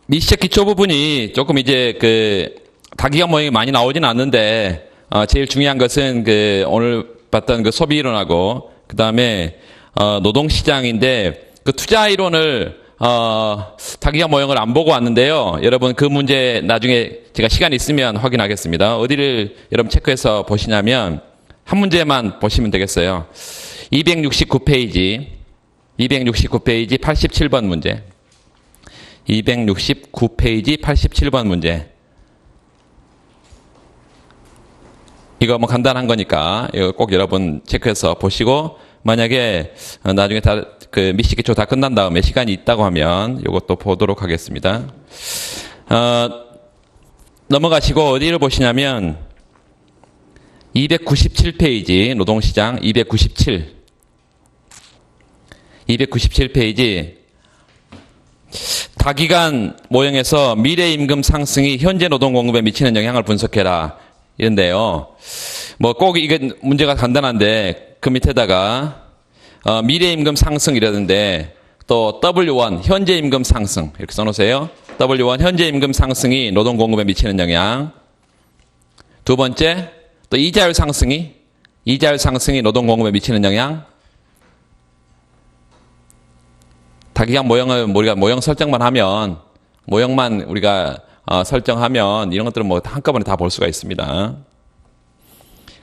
미시적 기초 부분이 조금 이제 다기가 모양이 많이 나오진 않는데, 제일 중요한 것은 오늘 봤던 소비 이론하고, 그 다음에, 노동시장인데, 투자 이론을, 다기가 모형을 안 보고 왔는데요. 여러분 그 문제 나중에 제가 시간 있으면 확인하겠습니다. 어디를 여러분 체크해서 보시냐면, 한 문제만 보시면 되겠어요. 269페이지 87번 문제. 269페이지 87번 문제. 이거 뭐 간단한 거니까 이거 꼭 여러분 체크해서 보시고, 만약에 나중에 다 미시 기초 다 끝난 다음에 시간이 있다고 하면 이것도 보도록 하겠습니다. 넘어가시고 어디를 보시냐면 297페이지 노동시장 297페이지 다기간 모형에서 미래 임금 상승이 현재 노동 공급에 미치는 영향을 분석해라 이런데요. 뭐 꼭 이게 문제가 간단한데 그 밑에다가 미래 임금 상승 이러는데 또 W1 현재 임금 상승 이렇게 써놓으세요. W1 현재 임금 상승이 노동 공급에 미치는 영향. 두 번째 또 이자율 상승이 노동 공급에 미치는 영향. 다기간 모형을 우리가 모형 설정만 하면 우리가 설정하면 이런 것들은 뭐 한꺼번에 다 볼 수가 있습니다.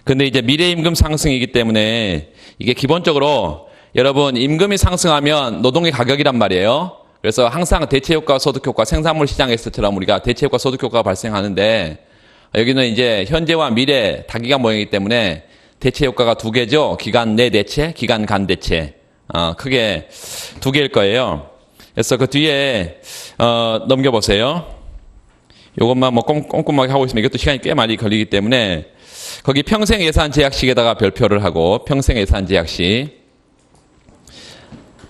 근데 이제 미래 임금 상승이기 때문에 이게 기본적으로 여러분 임금이 상승하면 노동의 가격이란 말이에요. 그래서 항상 대체효과, 소득효과, 생산물 시장에서처럼 우리가 대체효과, 소득효과가 발생하는데 여기는 이제 현재와 미래 다기간 모형이기 때문에 대체효과가 두 개죠. 기간 내 대체, 기간 간 대체. 크게 두 개일 거예요. 그래서 그 뒤에 넘겨보세요. 요것만 뭐 꼼꼼하게 하고 있으면 이것도 시간이 꽤 많이 걸리기 때문에 거기 평생 예산 제약식에다가 별표를 하고 평생 예산 제약식.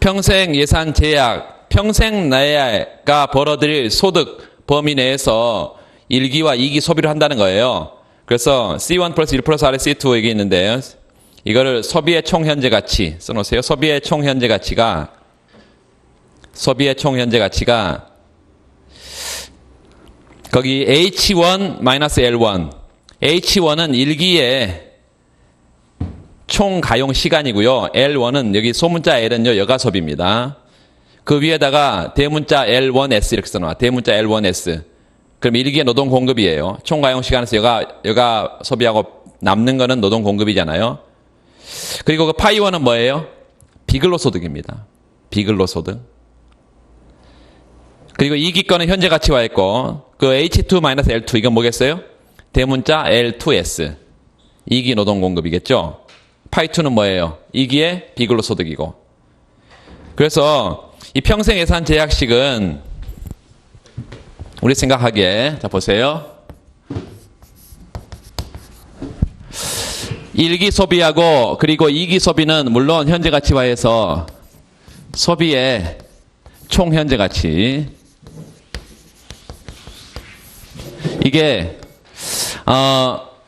평생 예산 제약, 평생 내가 벌어들일 소득 범위 내에서 1기와 2기 소비를 한다는 거예요. 그래서 C1 플러스 1 플러스 R에 C2 이게 있는데요. 이거를 소비의 총 현재 가치 써놓으세요. 소비의 총 현재 가치가 거기 H1-L1. H1은 1기의 총 가용 시간이고요. L1은 여기 소문자 L은요, 여가 소비입니다. 그 위에다가 대문자 L1S 이렇게 써놔. 대문자 L1S. 그럼 1기의 노동 공급이에요. 총 가용 시간에서 여가 소비하고 남는 거는 노동 공급이잖아요. 그리고 그 파이1은 뭐예요? 비근로소득입니다. 비근로소득. 그리고 2기 거는 현재 가치화 했고, 그 H2-L2 이건 뭐겠어요? 대문자 L2S. 2기 노동 공급이겠죠? 파이2는 뭐예요? 2기의 비근로소득이고. 그래서 이 평생 예산 제약식은 우리 생각하기에, 자 보세요. 1기 소비하고 그리고 2기 소비는 물론 현재 가치화해서 소비의 총 현재 가치. 이게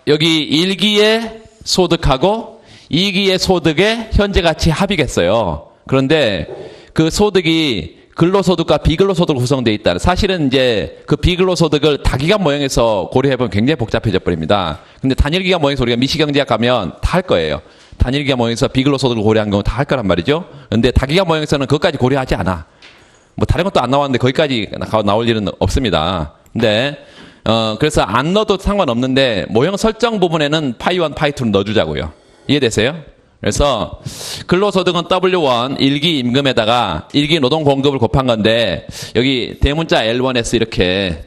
여기 1기의 소득하고 2기의 소득의 현재 가치 합이겠어요. 그런데 그 소득이 근로소득과 비근로소득으로 구성되어 있다. 사실은 이제 그 비근로소득을 다기간 모형에서 고려해보면 굉장히 복잡해져 버립니다. 근데 단일기간 모형에서 우리가 미시경제학 가면 다 할 거예요. 단일기간 모형에서 비근로소득을 고려한 경우 다 할 거란 말이죠. 근데 다기간 모형에서는 그것까지 고려하지 않아. 뭐 다른 것도 안 나왔는데 거기까지 나올 일은 없습니다. 근데 그래서 안 넣어도 상관없는데 모형 설정 부분에는 파이1, 파이2를 넣어주자고요. 이해되세요? 그래서 근로소득은 W1 1기 임금에다가 1기 노동 공급을 곱한 건데 여기 대문자 L1S 이렇게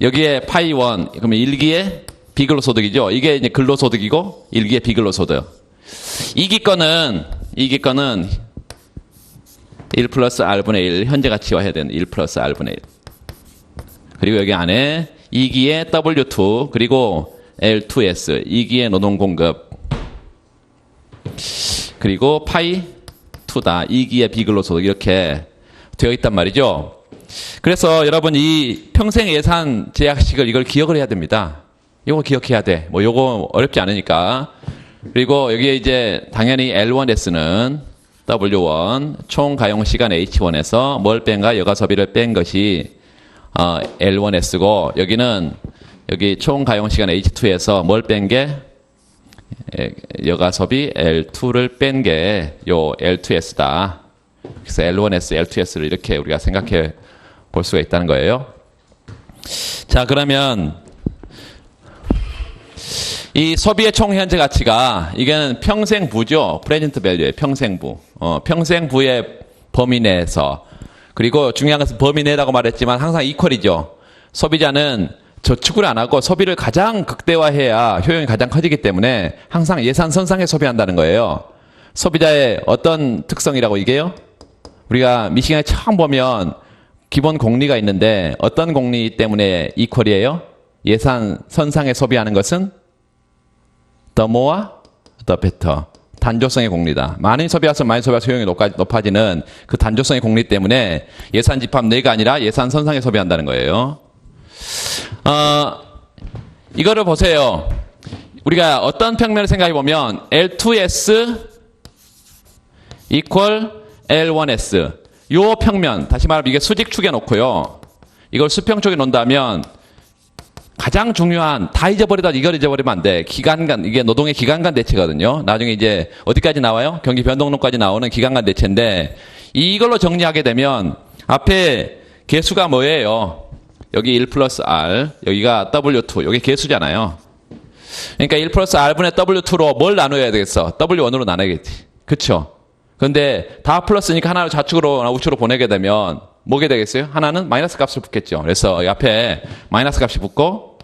여기에 파이1 그러면 1기의 비근로소득이죠. 이게 이제 근로소득이고 1기의 비근로소득. 2기 거는 1 플러스 R분의 1 현재 가치화 해야 되는 1 플러스 R분의 1. 그리고 여기 안에 2기의 W2 그리고 L2S 2기의 노동 공급 그리고 파이 2다. 2기의 비근로소득 이렇게 되어 있단 말이죠. 그래서 여러분 이 평생 예산 제약식을 이걸 기억을 해야 됩니다. 이거 기억해야 돼. 요거 어렵지 않으니까. 그리고 여기에 이제 당연히 L1S는 W1 총 가용 시간 H1에서 뭘 뺀가? 여가 소비를 뺀 것이 L1S고 여기는 여기 총 가용 시간 H2에서 뭘 뺀 게 여가 소비 L2를 뺀 게 요 L2S다. 그래서 L1S, L2S를 이렇게 우리가 생각해 볼 수가 있다는 거예요. 자, 그러면 이 소비의 총 현재 가치가 이게는 평생부죠. 프레젠트 밸류의 평생부. 평생부의 범위 내에서. 그리고 중요한 것은 범위 내라고 말했지만 항상 이퀄이죠. 소비자는 저축을 안 하고 소비를 가장 극대화해야 효용이 가장 커지기 때문에 항상 예산 선상에 소비한다는 거예요. 소비자의 어떤 특성이라고 이게요? 우리가 미시간에 처음 보면 기본 공리가 있는데 어떤 공리 때문에 이퀄이에요? 예산 선상에 소비하는 것은 the more, the better. 단조성의 공리다. 많이 소비해서 많이 소비해서 효용이 높아지는 그 단조성의 공리 때문에 예산 집합 내가 아니라 예산 선상에 소비한다는 거예요. 이거를 보세요. 우리가 어떤 평면을 생각해 보면 L2S equal L1S. 요 평면, 다시 말하면 이게 수직축에 놓고요. 이걸 수평 쪽에 놓는다면 가장 중요한, 다 잊어버리다 이걸 잊어버리면 안 돼. 기간간, 이게 노동의 기간간 대체거든요. 나중에 이제 어디까지 나와요? 경기 변동론까지 나오는 기간간 대체인데 이걸로 정리하게 되면 앞에 개수가 뭐예요? 여기 1 플러스 R, 여기가 W2, 여기 개수잖아요. 그러니까 1 플러스 R분의 W2로 뭘 나눠야 되겠어? W1으로 나눠야겠지. 그쵸? 근데 다 플러스니까 하나를 좌측으로 우측으로 보내게 되면 뭐게 되겠어요? 하나는 마이너스 값을 붙겠죠. 그래서 이 앞에 마이너스 값이 붙고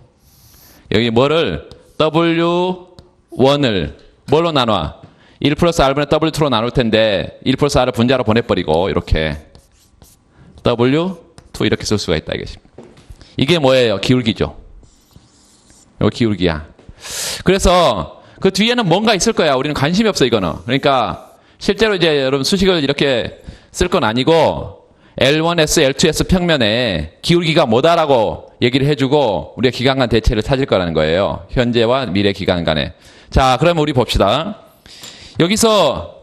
여기 뭐를 W1을 뭘로 나눠? 1 플러스 R분의 W2로 나눌 텐데 1 플러스 R을 분자로 보내버리고 이렇게 W2 이렇게 쓸 수가 있다 이것입니다. 이게 뭐예요? 기울기죠. 요 기울기야. 그래서 그 뒤에는 뭔가 있을 거야. 우리는 관심이 없어 이거는. 그러니까 실제로 이제 여러분 수식을 이렇게 쓸 건 아니고 L1S, L2S 평면에 기울기가 뭐다라고 얘기를 해주고 우리가 기간간 대체를 찾을 거라는 거예요. 현재와 미래 기간 간에. 자, 그러면 우리 봅시다. 여기서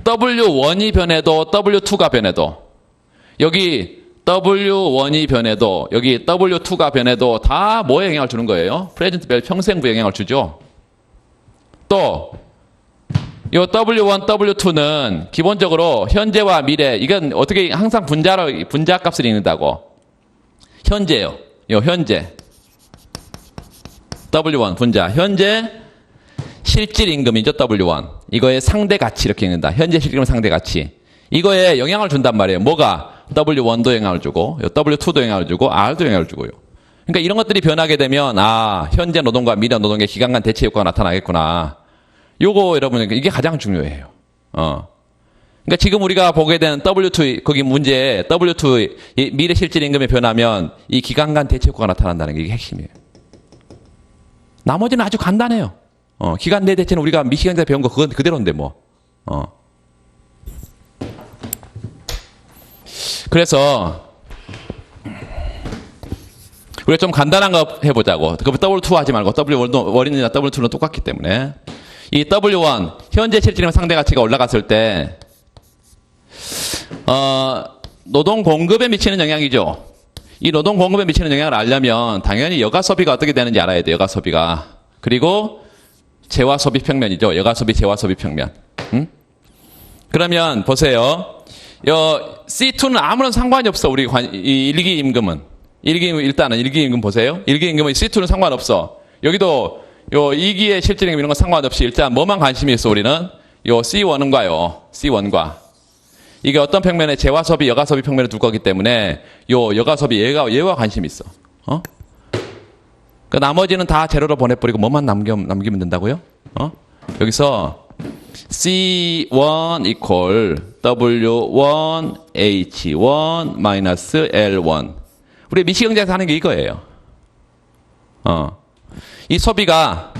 W1이 변해도 W2가 변해도 여기 W1이 변해도 여기 W2가 변해도 다 뭐에 영향을 주는 거예요? 프레젠트 밸류 평생부에 영향을 주죠. 또 요 W1, W2는 기본적으로 현재와 미래, 이건 어떻게 항상 분자 값을 읽는다고. 현재요. 요 현재. W1 분자. 현재 실질 임금이죠, W1. 이거의 상대 가치 이렇게 읽는다. 현재 실질 임금 상대 가치. 이거에 영향을 준단 말이에요. 뭐가? W1도 영향을 주고, 요 W2도 영향을 주고, R도 영향을 주고요. 그러니까 이런 것들이 변하게 되면, 현재 노동과 미래 노동의 기간간 대체 효과가 나타나겠구나. 요거 여러분 이게 가장 중요해요. 그러니까 지금 우리가 보게 되는 W2 거기 문제 W2 미래 실질 임금이 변하면 이 기간간 대체 효과가 나타난다는 게 이게 핵심이에요. 나머지는 아주 간단해요. 기간 내 대체는 우리가 미시간에 배운 거 그건 그대로인데 뭐. 그래서 우리가 좀 간단한 거 해보자고. 그 W2 하지 말고 W1이나 W2는 똑같기 때문에. 이 W1 현재 실질임금 상대 가치가 올라갔을 때 노동 공급에 미치는 영향이죠. 이 노동 공급에 미치는 영향을 알려면 당연히 여가 소비가 어떻게 되는지 알아야 돼요. 여가 소비가. 그리고 재화 소비 평면이죠. 여가 소비, 재화 소비 평면. 그러면 보세요. C2는 아무런 상관이 없어. 우리 이 일기 임금은. 일단은 일기 임금 보세요. 일기 임금은 C2는 상관없어. 여기도 요 2기의 실질임금 이런 건 상관없이 일단 뭐만 관심이 있어 우리는? 요 C1과 이게 어떤 평면에 재화 소비, 여가 소비 평면에 둘 거기 때문에 요 여가 소비 얘와 관심이 있어. 그 나머지는 다 제로로 보내버리고 뭐만 남기면 된다고요? 여기서 C1 equal W1 H1 마이너스 L1. 우리 미시경제에서 하는 게 이거예요. 이 소비가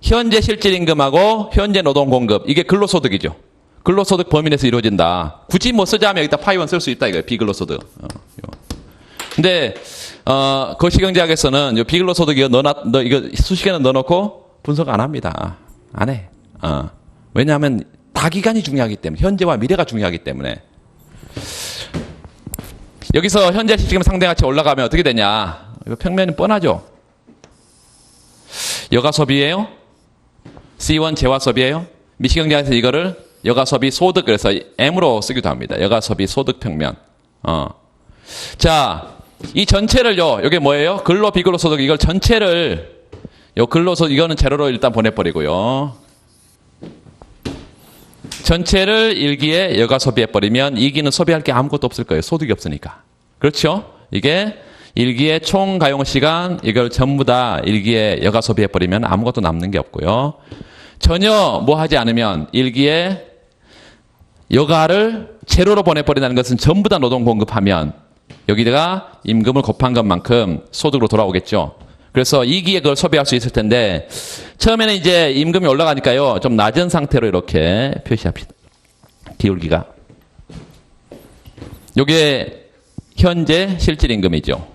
현재 실질임금하고 현재 노동공급 이게 근로소득이죠. 근로소득 범위 내에서 이루어진다. 굳이 뭐 쓰자면 여기다 파이원 쓸 수 있다 이거예요. 비근로소득. 근데 거시경제학에서는 요 비근로소득 이거 이거 수식에는 넣어놓고 분석 안 합니다. 안 해. 왜냐하면 다기간이 중요하기 때문에, 현재와 미래가 중요하기 때문에. 여기서 현재 시점 상대가치 올라가면 어떻게 되냐? 이거 평면이 뻔하죠? 여가섭이에요? C1 재화섭이에요? 미시경제학에서 이거를 여가섭이 소득, 그래서 M으로 쓰기도 합니다. 여가섭이 소득 평면. 자, 이 전체를요, 이게 뭐예요? 근로, 비근로 소득, 이걸 전체를, 요 근로소득, 이거는 제로로 일단 보내버리고요. 전체를 1기에 여가 소비해버리면 2기는 소비할 게 아무것도 없을 거예요. 소득이 없으니까. 그렇죠? 이게 1기의 총 가용 시간, 이걸 전부 다 1기에 여가 소비해버리면 아무것도 남는 게 없고요. 전혀 뭐 하지 않으면 1기에 여가를 제로로 보내버린다는 것은 전부 다 노동 공급하면 여기다가 임금을 곱한 것만큼 소득으로 돌아오겠죠. 그래서 2기에 그걸 소비할 수 있을 텐데 처음에는 이제 임금이 올라가니까요. 좀 낮은 상태로 이렇게 표시합시다. 기울기가. 요게 현재 실질 임금이죠.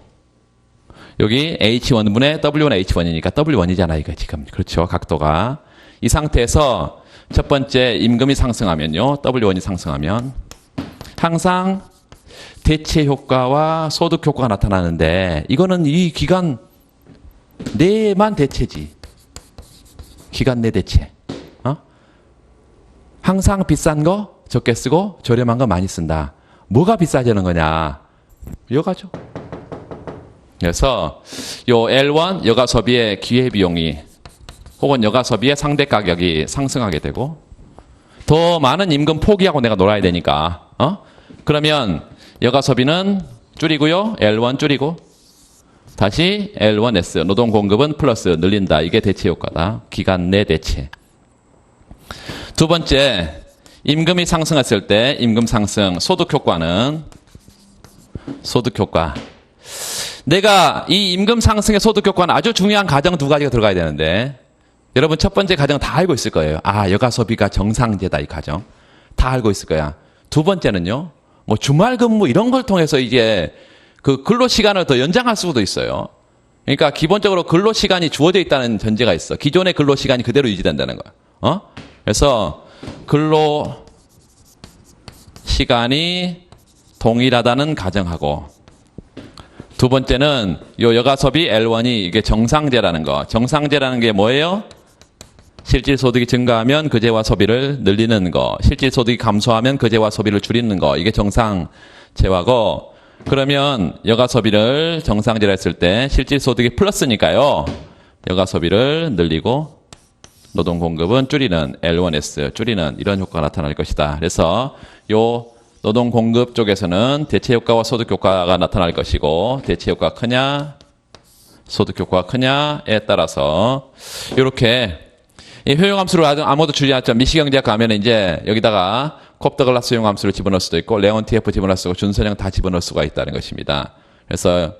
여기 H1분의 W1 H1이니까 W1이잖아 이거 지금. 그렇죠. 각도가. 이 상태에서 첫 번째 임금이 상승하면요. W1이 상승하면 항상 대체 효과와 소득 효과가 나타나는데 이거는 이 기간 내만 대체지. 기간 내 대체. 항상 비싼 거 적게 쓰고 저렴한 거 많이 쓴다. 뭐가 비싸지는 거냐? 여가죠. 그래서 요 L1 여가 소비의 기회 비용이 혹은 여가 소비의 상대 가격이 상승하게 되고 더 많은 임금 포기하고 내가 놀아야 되니까. 그러면 여가 소비는 줄이고요. L1 줄이고 다시 L1S 노동 공급은 플러스 늘린다. 이게 대체 효과다. 기간 내 대체. 두 번째, 임금이 상승했을 때 임금 상승 소득 효과는 소득 효과. 내가 이 임금 상승의 소득 효과는 아주 중요한 가정 두 가지가 들어가야 되는데 여러분 첫 번째 가정 다 알고 있을 거예요. 아, 여가 소비가 정상제다 이 가정. 다 알고 있을 거야. 두 번째는요. 뭐 주말 근무 이런 걸 통해서 이제 그 근로 시간을 더 연장할 수도 있어요. 그러니까 기본적으로 근로 시간이 주어져 있다는 전제가 있어. 기존의 근로 시간이 그대로 유지된다는 거야. 그래서 근로 시간이 동일하다는 가정하고 두 번째는 요 여가 소비 L1이 이게 정상제라는 거. 정상제라는 게 뭐예요? 실질 소득이 증가하면 그제와 소비를 늘리는 거. 실질 소득이 감소하면 그제와 소비를 줄이는 거. 이게 정상제화고 그러면 여가 소비를 정상제로 했을 때 실질 소득이 플러스니까요. 여가 소비를 늘리고 노동 공급은 줄이는 L1S 줄이는 이런 효과가 나타날 것이다. 그래서 요 노동 공급 쪽에서는 대체 효과와 소득 효과가 나타날 것이고 대체 효과가 크냐 소득 효과가 크냐에 따라서 이렇게 이 효용함수를 아무도 주지 않죠. 미시경제학 가면 이제 여기다가 콥더글라스 효용함수를 집어넣을 수도 있고 레온 TF 집어넣을 수도 있고 준선형 다 집어넣을 수가 있다는 것입니다. 그래서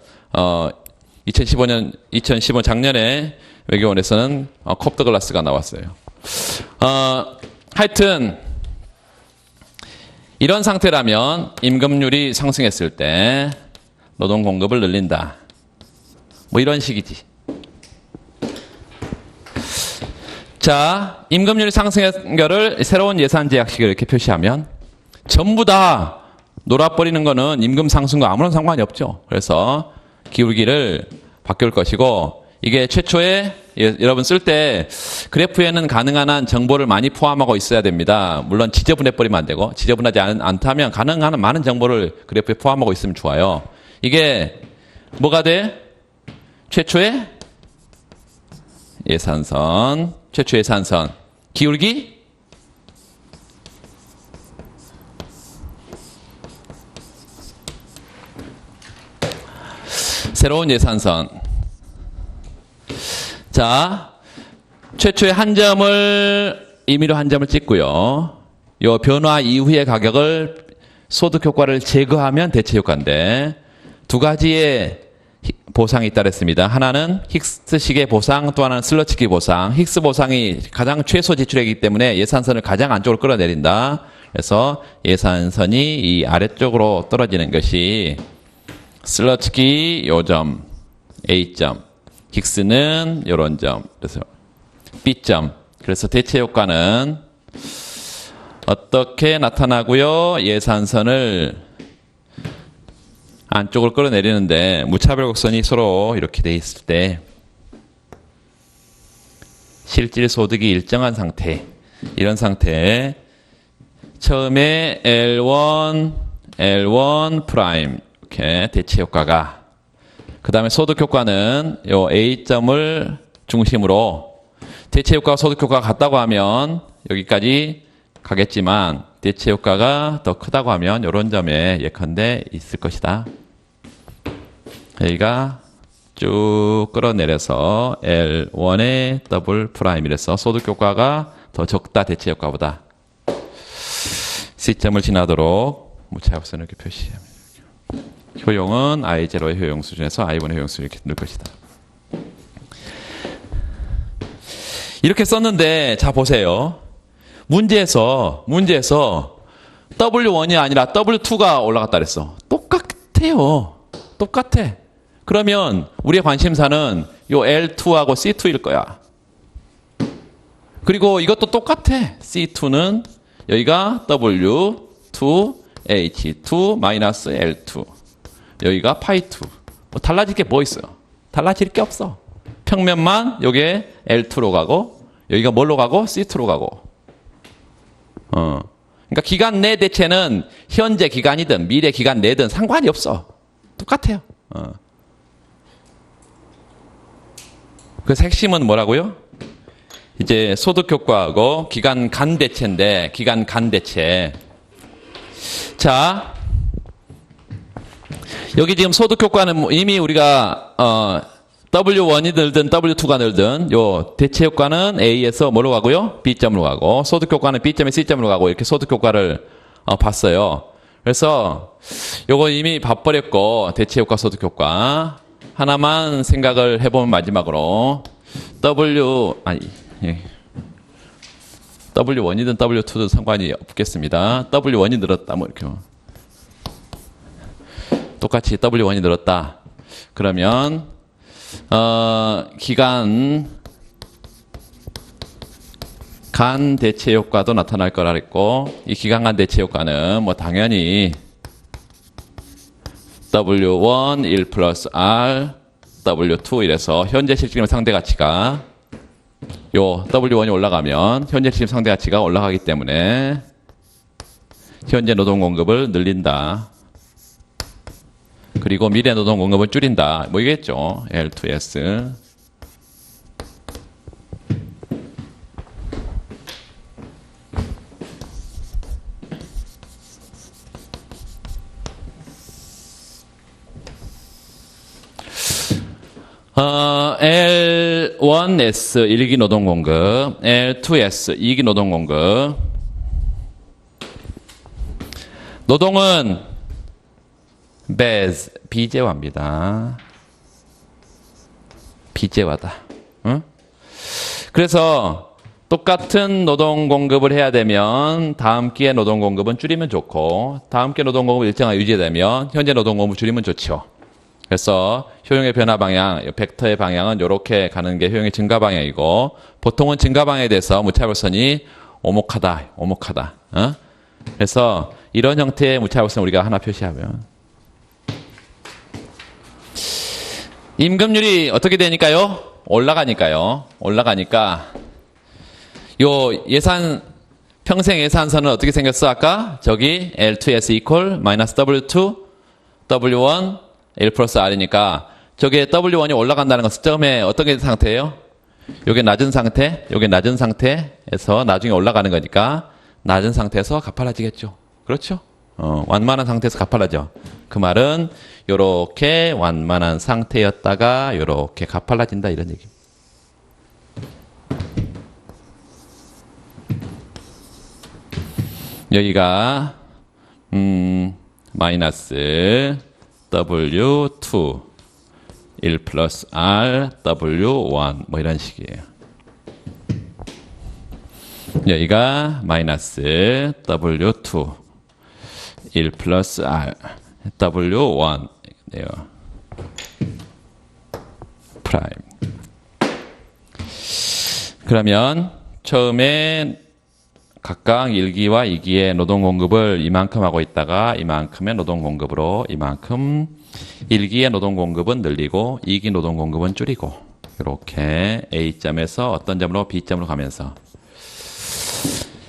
2015 작년에 외교원에서는 콥더글라스가 나왔어요. 하여튼 이런 상태라면 임금률이 상승했을 때 노동 공급을 늘린다. 뭐 이런 식이지. 자, 임금률이 상승한 거를 새로운 예산 제약식을 이렇게 표시하면 전부 다 놀아버리는 거는 임금 상승과 아무런 상관이 없죠. 그래서 기울기를 바꿀 것이고 이게 최초에 여러분 쓸 때 그래프에는 가능한 한 정보를 많이 포함하고 있어야 됩니다. 물론 지저분해버리면 안 되고 지저분하지 않다면 가능한 한 많은 정보를 그래프에 포함하고 있으면 좋아요. 이게 뭐가 돼? 최초의 예산선, 최초 예산선, 기울기 새로운 예산선. 자, 최초의 한 점을 임의로 한 점을 찍고요. 요 변화 이후의 가격을 소득 효과를 제거하면 대체 효과인데 두 가지의 보상이 있다 그랬습니다. 하나는 힉스식의 보상, 또 하나는 슬러치기 보상. 힉스 보상이 가장 최소 지출액이기 때문에 예산선을 가장 안쪽으로 끌어내린다. 그래서 예산선이 이 아래쪽으로 떨어지는 것이 슬러치기 요점, A점, 힉스는 요런 점, 그래서 B점. 그래서 대체 효과는 어떻게 나타나고요? 예산선을 안쪽으로 끌어내리는데 무차별 곡선이 서로 이렇게 돼 있을 때 실질 소득이 일정한 상태, 이런 상태에 처음에 L1 프라임 이렇게 대체 효과가, 그 다음에 소득 효과는 요 A점을 중심으로 대체 효과와 소득 효과가 같다고 하면 여기까지 가겠지만 대체 효과가 더 크다고 하면 이런 점에 예컨대 있을 것이다. 여기가 쭉 끌어내려서 L1의 더블 프라임이라서 소득 효과가 더 적다, 대체 효과보다. C점을 지나도록 무차별선을 이렇게 표시합니다. 효용은 I0의 효용 수준에서 I1의 효용 수준을 이렇게 넣을 것이다. 이렇게 썼는데, 자, 보세요. 문제에서 W1이 아니라 W2가 올라갔다 그랬어. 똑같아요. 똑같아. 그러면 우리의 관심사는 요 L2하고 C2일 거야. 그리고 이것도 똑같아. C2는 여기가 W2, H2, 마이너스 L2. 여기가 파이2. 뭐 달라질 게 뭐 있어요? 달라질 게 없어. 평면만 여기에 L2로 가고, 여기가 뭘로 가고? C2로 가고. 그러니까 기간 내 대체는 현재 기간이든 미래 기간 내든 상관이 없어. 똑같아요. 그래서 핵심은 뭐라고요? 이제 소득 효과하고 기간 간 대체인데, 기간 간 대체. 자, 여기 지금 소득 효과는 이미 우리가 W1이 늘든 W2가 늘든 요 대체 효과는 A에서 뭐로 가고요? B점으로 가고, 소득 효과는 B점에 C점으로 가고, 이렇게 소득 효과를 봤어요. 그래서 요거 이미 봐버렸고, 대체 효과, 소득 효과 하나만 생각을 해보면 마지막으로 W1이든 W2든 상관이 없겠습니다. W1이 늘었다, 뭐 이렇게 똑같이 W1이 늘었다. 그러면 기간 간 대체 효과도 나타날 거라 그랬고, 이 기간 간 대체 효과는 뭐 당연히 W1 1 플러스 R W2 이래서 현재 실질의 상대 가치가 요 W1이 올라가면 현재 실질 상대 가치가 올라가기 때문에 현재 노동 공급을 늘린다. 그리고 미래 노동 공급을 줄인다. 뭐 이겠죠. L2S. L1S 1기 노동 공급, L2S 2기 노동 공급. 노동은 비재화입니다. 비재화다. 응? 그래서 똑같은 노동 공급을 해야 되면 다음 기회 노동 공급은 줄이면 좋고, 다음 기회 노동 공급을 일정하게 유지되면 현재 노동 공급을 줄이면 좋죠. 그래서 효용의 변화 방향, 벡터의 방향은 이렇게 가는 게 효용의 증가 방향이고, 보통은 증가 방향에 대해서 무차별선이 오목하다. 그래서 이런 형태의 무차별선 우리가 하나 표시하면, 임금률이 어떻게 되니까요? 올라가니까 요 평생 예산선은 어떻게 생겼어? 아까 저기 L2S equal 마이너스 W2 W1 1 플러스 R이니까 저게 W1이 올라간다는 것은 처음에 어떤 게 상태예요? 요게 낮은 상태에서 나중에 올라가는 거니까 낮은 상태에서 가팔라지겠죠. 그렇죠? 완만한 상태에서 가팔라져. 그 말은 요렇게 완만한 상태였다가 요렇게 가팔라진다, 이런 얘기입니다. 여기가 마이너스 W2 1 플러스 R W1 뭐 이런 식이에요. 여기가 마이너스 W2 1 플러스 R W1 네요. 프라임. 그러면 처음에 각각 1기와 2기의 노동 공급을 이만큼 하고 있다가 이만큼의 노동 공급으로 이만큼 1기의 노동 공급은 늘리고 2기 노동 공급은 줄이고 이렇게 A점에서 어떤 점으로 B점으로 가면서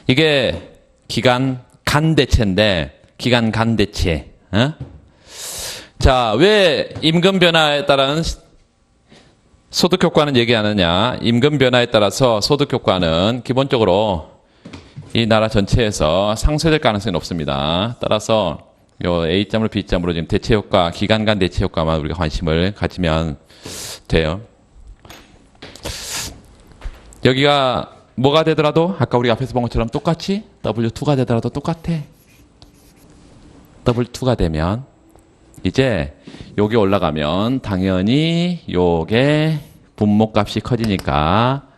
이게 기간 간대체인데 기간 간대체. 자, 왜 임금 변화에 따른 소득 효과는 얘기하느냐? 임금 변화에 따라서 소득 효과는 기본적으로 이 나라 전체에서 상쇄될 가능성이 높습니다. 따라서 요 A점으로 B점으로 지금 대체 효과, 기간 간 대체 효과만 우리가 관심을 가지면 돼요. 여기가 뭐가 되더라도 아까 우리 앞에서 본 것처럼 똑같이 W2가 되더라도 똑같아. W2가 되면 이제 요게 올라가면 당연히 요게 분모값이 커지니까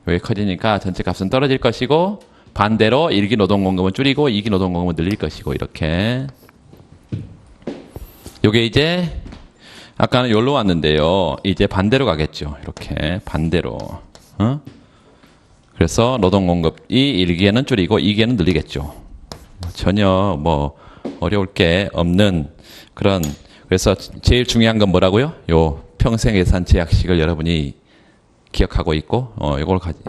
요게 커지니까 전체 값은 떨어질 것이고 반대로 1기 노동 공급은 줄이고 2기 노동 공급은 늘릴 것이고 이렇게 요게 이제 아까는 여기로 왔는데요. 이제 반대로 가겠죠. 이렇게 반대로. 그래서 노동 공급이 1기에는 줄이고 2기에는 늘리겠죠. 전혀 뭐 어려울 게 없는 그런 그래서 제일 중요한 건 뭐라고요? 요 평생 예산 제약식을 여러분이 기억하고 있고 이걸 가지.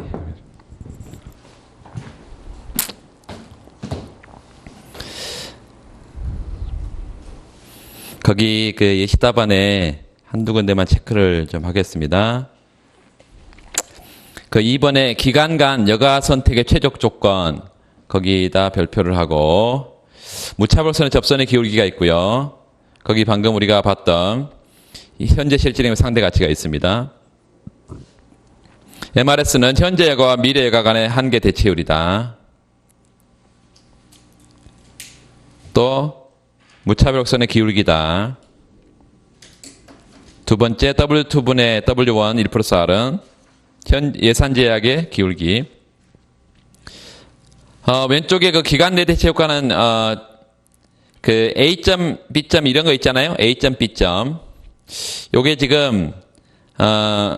거기 그 예시답안에 한두 군데만 체크를 좀 하겠습니다. 그 2번에 기간 간 여가 선택의 최적 조건 거기다 별표를 하고 무차별선의 접선의 기울기가 있고요. 거기 방금 우리가 봤던 현재 실질임금 상대 가치가 있습니다. MRS는 현재 여가와 미래 여가 간의 한계 대체율이다. 또 무차별선의 기울기다. 두 번째 W2분의 W1 1 플러스 R은 현 예산 제약의 기울기. 왼쪽에 그 기간 내 대체 효과는 그 A점, B점 이런 거 있잖아요. A점, B점. 요게 지금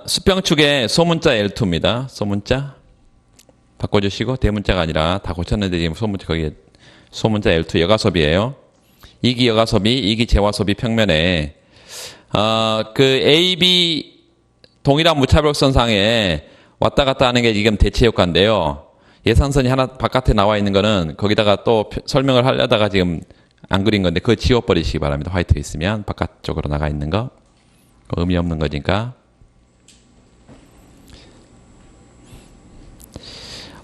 수평축의 소문자 L2입니다. 소문자 바꿔주시고 대문자가 아니라 다 고쳤는데 지금 소문자 거기에 소문자 L2 여가소비예요. 2기 여가소비, 2기 재화소비 평면에 그 A, B 동일한 무차별선상에 왔다 갔다 하는 게 지금 대체 효과인데요. 예산선이 하나 바깥에 나와 있는 거는 거기다가 또 설명을 하려다가 지금 안 그린 건데 그거 지워버리시기 바랍니다. 화이트 있으면 바깥쪽으로 나가 있는 거 의미 없는 거니까.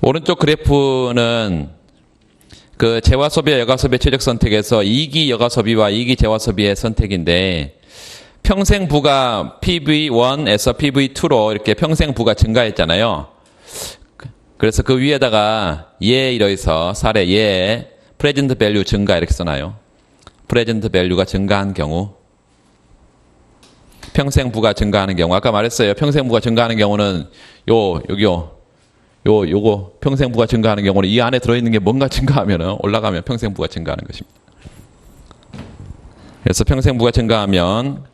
오른쪽 그래프는 그 재화소비와 여가소비의 최적 선택에서 2기 여가소비와 2기 재화소비의 선택인데 평생 부가 PV1에서 PV2로 이렇게 평생 부가 증가했잖아요. 그래서 그 위에다가 예 이러해서 사례 예 프레젠트 밸류 증가 이렇게 써놔요. 프레젠트 밸류가 증가한 경우 평생 부가 증가하는 경우 아까 말했어요. 평생 부가 증가하는 경우는 요거 평생 부가 증가하는 경우는 이 안에 들어있는 게 뭔가 증가하면 올라가면 평생 부가 증가하는 것입니다. 그래서 평생 부가 증가하면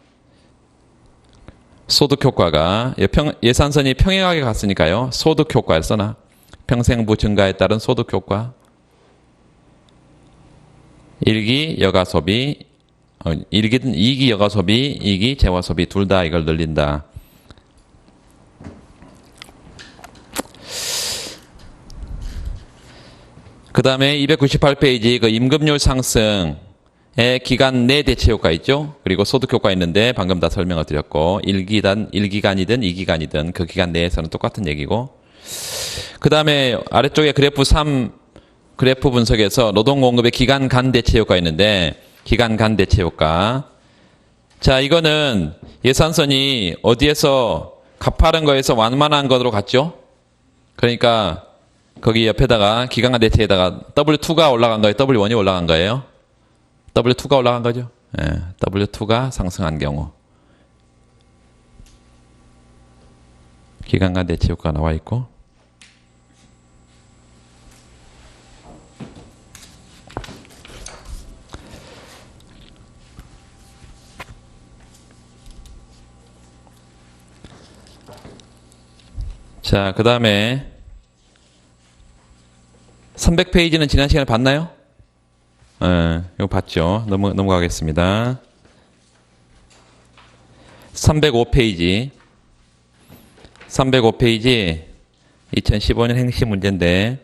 소득 효과가 예산선이 평행하게 갔으니까요. 소득 효과를 써놔. 평생부 증가에 따른 소득 효과. 1기 여가소비, 1기든 2기 여가소비, 2기 재화소비 둘 다 이걸 늘린다. 그 다음에 298페이지 그 임금률 상승 기간 내 대체 효과 있죠? 그리고 소득 효과 있는데 방금 다 설명을 드렸고 1기간이든 2기간이든 그 기간 내에서는 똑같은 얘기고 그 다음에 아래쪽에 그래프 3 그래프 분석에서 노동 공급의 기간 간 대체 효과 있는데 기간 간 대체 효과 자 이거는 예산선이 어디에서 가파른 거에서 완만한 것으로 갔죠? 그러니까 거기 옆에다가 기간 간 대체에다가 W2가 올라간 거예요? W1이 올라간 거예요? W2가 올라간 거죠. 예, W2가 상승한 경우. 기간 간 대체 효과 나와 있고. 자, 그 다음에 300페이지는 지난 시간에 봤나요? 이거 봤죠. 넘어가겠습니다. 305페이지. 305페이지 2015년 행시 문제인데,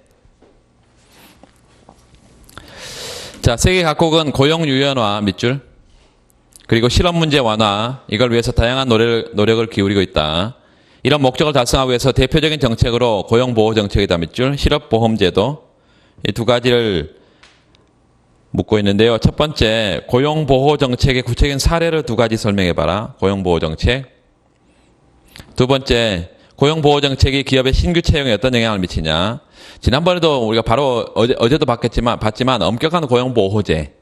자, 세계 각국은 고용 유연화 밑줄, 그리고 실업 문제 완화, 이걸 위해서 다양한 노력을 기울이고 있다. 이런 목적을 달성하기 위해서 대표적인 정책으로 고용보호 정책이다 밑줄, 실업보험제도, 이 두 가지를 묻고 있는데요. 첫 번째, 고용보호 정책의 구체적인 사례를 두 가지 설명해봐라. 고용보호 정책. 두 번째, 고용보호 정책이 기업의 신규 채용에 어떤 영향을 미치냐. 지난번에도 우리가 바로 어제도 봤지만 엄격한 고용보호제,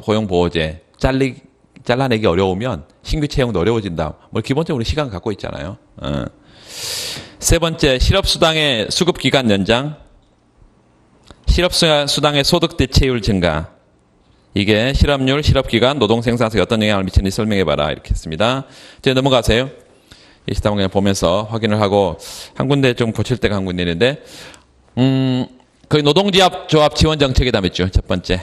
고용보호제, 잘라내기 어려우면 신규 채용도 어려워진다. 뭐 기본적으로 우리 시간 갖고 있잖아요. 세 번째, 실업수당의 수급기간 연장, 실업수당의 소득 대체율 증가. 이게 실업률, 실업기간, 노동생산성에 어떤 영향을 미치는지 설명해봐라. 이렇게 했습니다. 이제 넘어가세요. 이 시담을 그냥 보면서 확인을 하고, 한 군데 좀 고칠 때가 한 군데 있는데, 거의 노동조합 지원 정책이다 밑줄. 첫 번째.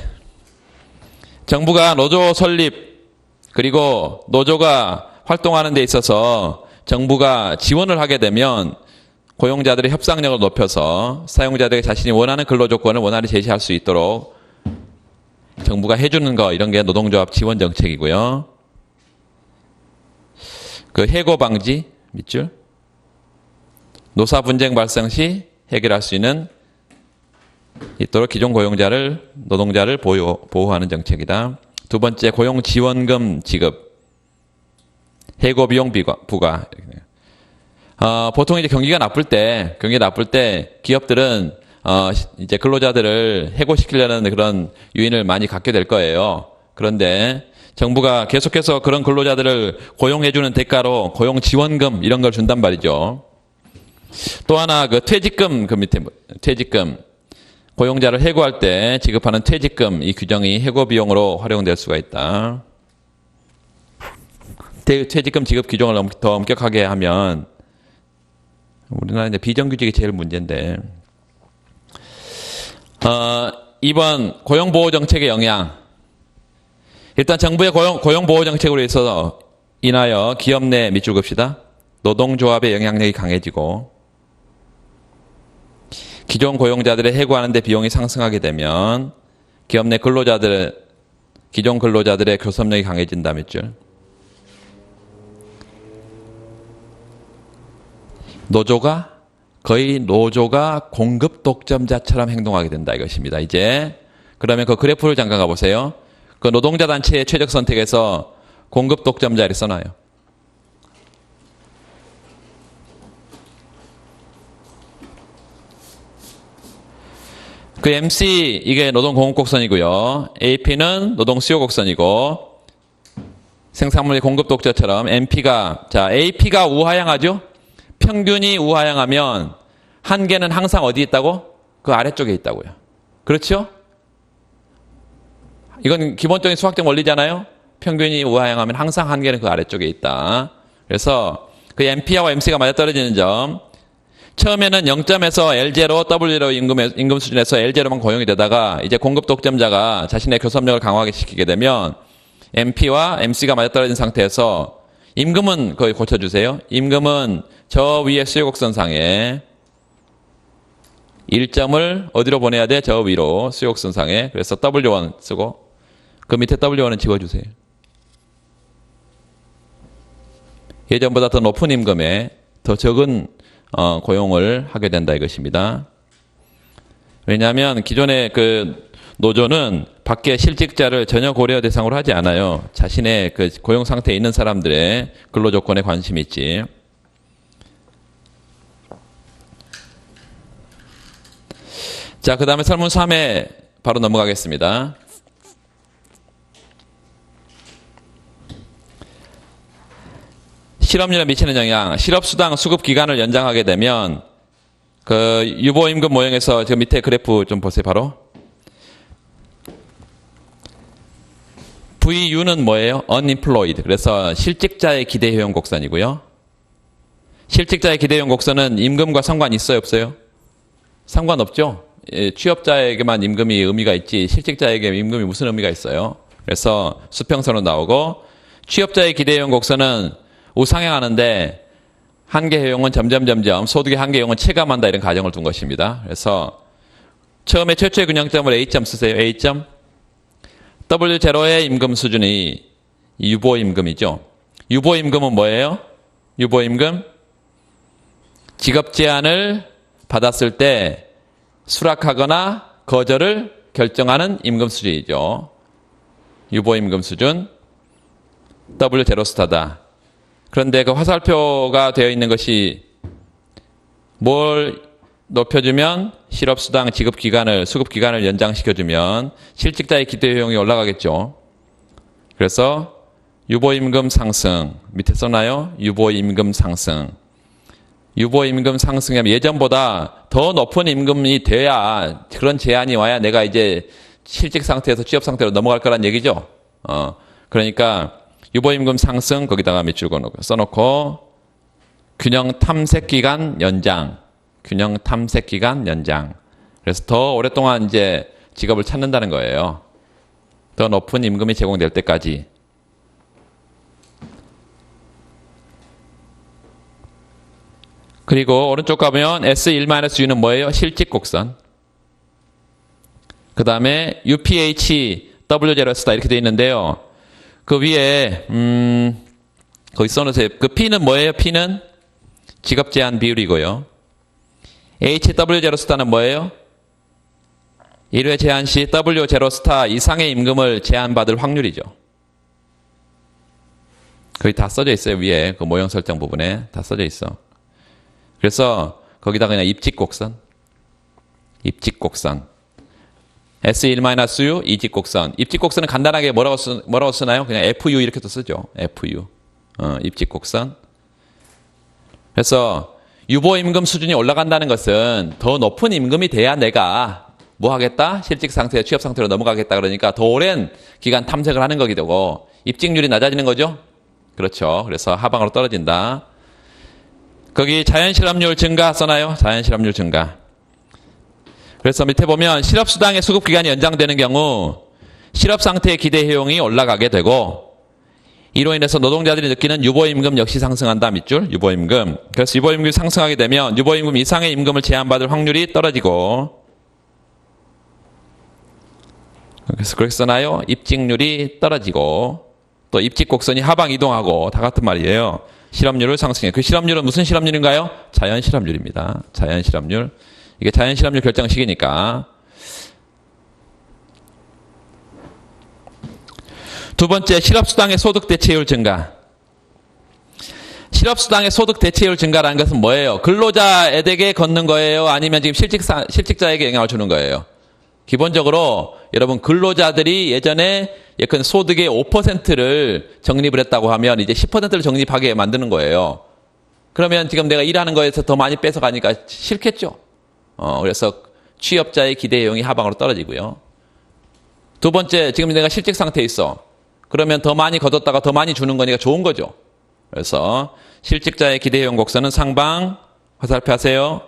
정부가 노조 설립, 그리고 노조가 활동하는 데 있어서 정부가 지원을 하게 되면 고용자들의 협상력을 높여서 사용자들이 자신이 원하는 근로조건을 원활히 제시할 수 있도록 정부가 해주는 거, 이런 게 노동조합 지원 정책이고요. 그 해고 방지 밑줄, 노사 분쟁 발생 시 해결할 수 있도록 기존 노동자를 보호하는 정책이다. 두 번째, 고용 지원금 지급, 해고 비용 부과. 보통 이제 경기가 나쁠 때 기업들은 이제 근로자들을 해고시키려는 그런 유인을 많이 갖게 될 거예요. 그런데 정부가 계속해서 그런 근로자들을 고용해주는 대가로 고용 지원금 이런 걸 준단 말이죠. 또 하나, 그 퇴직금, 그 밑에 퇴직금, 고용자를 해고할 때 지급하는 퇴직금, 이 규정이 해고 비용으로 활용될 수가 있다. 퇴직금 지급 규정을 더 엄격하게 하면, 우리나라 이제 비정규직이 제일 문제인데, 2번 고용보호 정책의 영향. 일단 정부의 고용보호 정책으로 인하여 기업 내 밑줄 긋시다. 노동조합의 영향력이 강해지고, 기존 고용자들의 해고하는 데 비용이 상승하게 되면 기업 내 기존 근로자들의 교섭력이 강해진다 밑줄. 노조가 공급 독점자처럼 행동하게 된다 이것입니다. 이제 그러면 그 그래프를 잠깐 가보세요. 그 노동자 단체의 최적 선택에서 공급 독점자를 써놔요. 그 MC, 이게 노동 공급 곡선이고요. AP는 노동 수요 곡선이고, 생산물의 공급 독자처럼 AP가 우하향하죠? 평균이 우하향하면 한계는 항상 어디 있다고? 그 아래쪽에 있다고요. 그렇죠? 이건 기본적인 수학적 원리잖아요? 평균이 우하향하면 항상 한계는 그 아래쪽에 있다. 그래서 그 MP하고 MC가 맞아떨어지는 점, 처음에는 0점에서 L0, W0 임금 수준에서 L0만 고용이 되다가 이제 공급 독점자가 자신의 교섭력을 강화하게 시키게 되면 MP와 MC가 맞아떨어진 상태에서 임금은 거의 고쳐주세요. 임금은 저 위에 수요곡선상에 1점을 어디로 보내야 돼? 저 위로 수요곡선상에. 그래서 W1 쓰고 그 밑에 W1은 지워주세요. 예전보다 더 높은 임금에 더 적은 고용을 하게 된다 이것입니다. 왜냐하면 기존의 그 노조는 밖에 실직자를 전혀 고려 대상으로 하지 않아요. 자신의 그 고용 상태에 있는 사람들의 근로 조건에 관심이 있지. 자, 그 다음에 설문 3에 바로 넘어가겠습니다. 실업률에 미치는 영향, 실업수당 수급 기간을 연장하게 되면 그 유보임금 모형에서 저 밑에 그래프 좀 보세요. 바로 VU는 뭐예요? unemployed. 그래서 실직자의 기대효용 곡선이고요. 실직자의 기대효용 곡선은 임금과 상관 있어요? 없어요? 상관없죠? 취업자에게만 임금이 의미가 있지 실직자에게 임금이 무슨 의미가 있어요? 그래서 수평선으로 나오고 취업자의 기대해용 곡선은 우상향하는데 한계해용은 점점 소득의 한계해용은 체감한다 이런 가정을 둔 것입니다. 그래서 처음에 최초의 균형점을 A점 쓰세요. A점. W0의 임금 수준이 유보임금이죠. 유보임금은 뭐예요? 유보임금? 직업 제한을 받았을 때 수락하거나 거절을 결정하는 임금 수준이죠. 유보임금 수준 W0 스타다. 그런데 그 화살표가 되어 있는 것이 뭘 높여주면 실업수당 지급기간을 수급기간을 연장시켜주면 실직자의 기대효용이 올라가겠죠. 그래서 유보임금 상승 밑에 써나요? 유보임금 상승. 유보임금 상승하면 예전보다 더 높은 임금이 돼야 그런 제한이 와야 내가 이제 실직 상태에서 취업 상태로 넘어갈 거란 얘기죠. 그러니까 유보임금 상승 거기다가 밑줄 써놓고 균형 탐색 기간 연장. 균형 탐색 기간 연장. 그래서 더 오랫동안 이제 직업을 찾는다는 거예요. 더 높은 임금이 제공될 때까지. 그리고 오른쪽 가면 S1-U는 뭐예요? 실직 곡선. 그 다음에 UPH W0S다 이렇게 되어 있는데요. 그 위에 거기 써놓으세요. 그 P는 뭐예요? P는 직업 제한 비율이고요. HW0 스타는 뭐예요? 1회 제한 시 W0 스타 이상의 임금을 제한받을 확률이죠. 거기 다 써져 있어요. 위에 그 모형 설정 부분에 다 써져 있어. 그래서 거기다 그냥 입직곡선. 입직곡선. S1-U 이직곡선. 입직곡선은 간단하게 뭐라고 쓰나요? 그냥 FU 이렇게도 쓰죠. FU. 입직곡선. 그래서 유보임금 수준이 올라간다는 것은 더 높은 임금이 돼야 내가 뭐 하겠다? 실직 상태, 취업 상태로 넘어가겠다. 그러니까 더 오랜 기간 탐색을 하는 거기 되고 입직률이 낮아지는 거죠? 그렇죠. 그래서 하방으로 떨어진다. 거기 자연실업률 증가 써나요? 자연실업률 증가. 그래서 밑에 보면 실업수당의 수급기간이 연장되는 경우 실업상태의 기대효용이 올라가게 되고 이로 인해서 노동자들이 느끼는 유보임금 역시 상승한다. 밑줄 유보임금. 그래서 유보임금이 상승하게 되면 유보임금 이상의 임금을 제한받을 확률이 떨어지고 그래서 그렇게 써나요? 입직률이 떨어지고 또 입직곡선이 하방 이동하고 다 같은 말이에요. 실업률을 상승해. 그 실업률은 무슨 실업률인가요? 자연실업률입니다. 자연실업률. 이게 자연실업률 결정식이니까. 두 번째, 실업수당의 소득 대체율 증가. 실업수당의 소득 대체율 증가라는 것은 뭐예요? 근로자에게 걷는 거예요? 아니면 지금 실직자에게 영향을 주는 거예요? 기본적으로 여러분 근로자들이 예전에 예컨 소득의 5%를 적립을 했다고 하면 이제 10%를 적립하게 만드는 거예요. 그러면 지금 내가 일하는 거에서 더 많이 뺏어가니까 싫겠죠. 그래서 취업자의 기대효용이 하방으로 떨어지고요. 두 번째, 지금 내가 실직 상태에 있어. 그러면 더 많이 거뒀다가 더 많이 주는 거니까 좋은 거죠. 그래서 실직자의 기대효용 곡선은 상방, 화살표 하세요.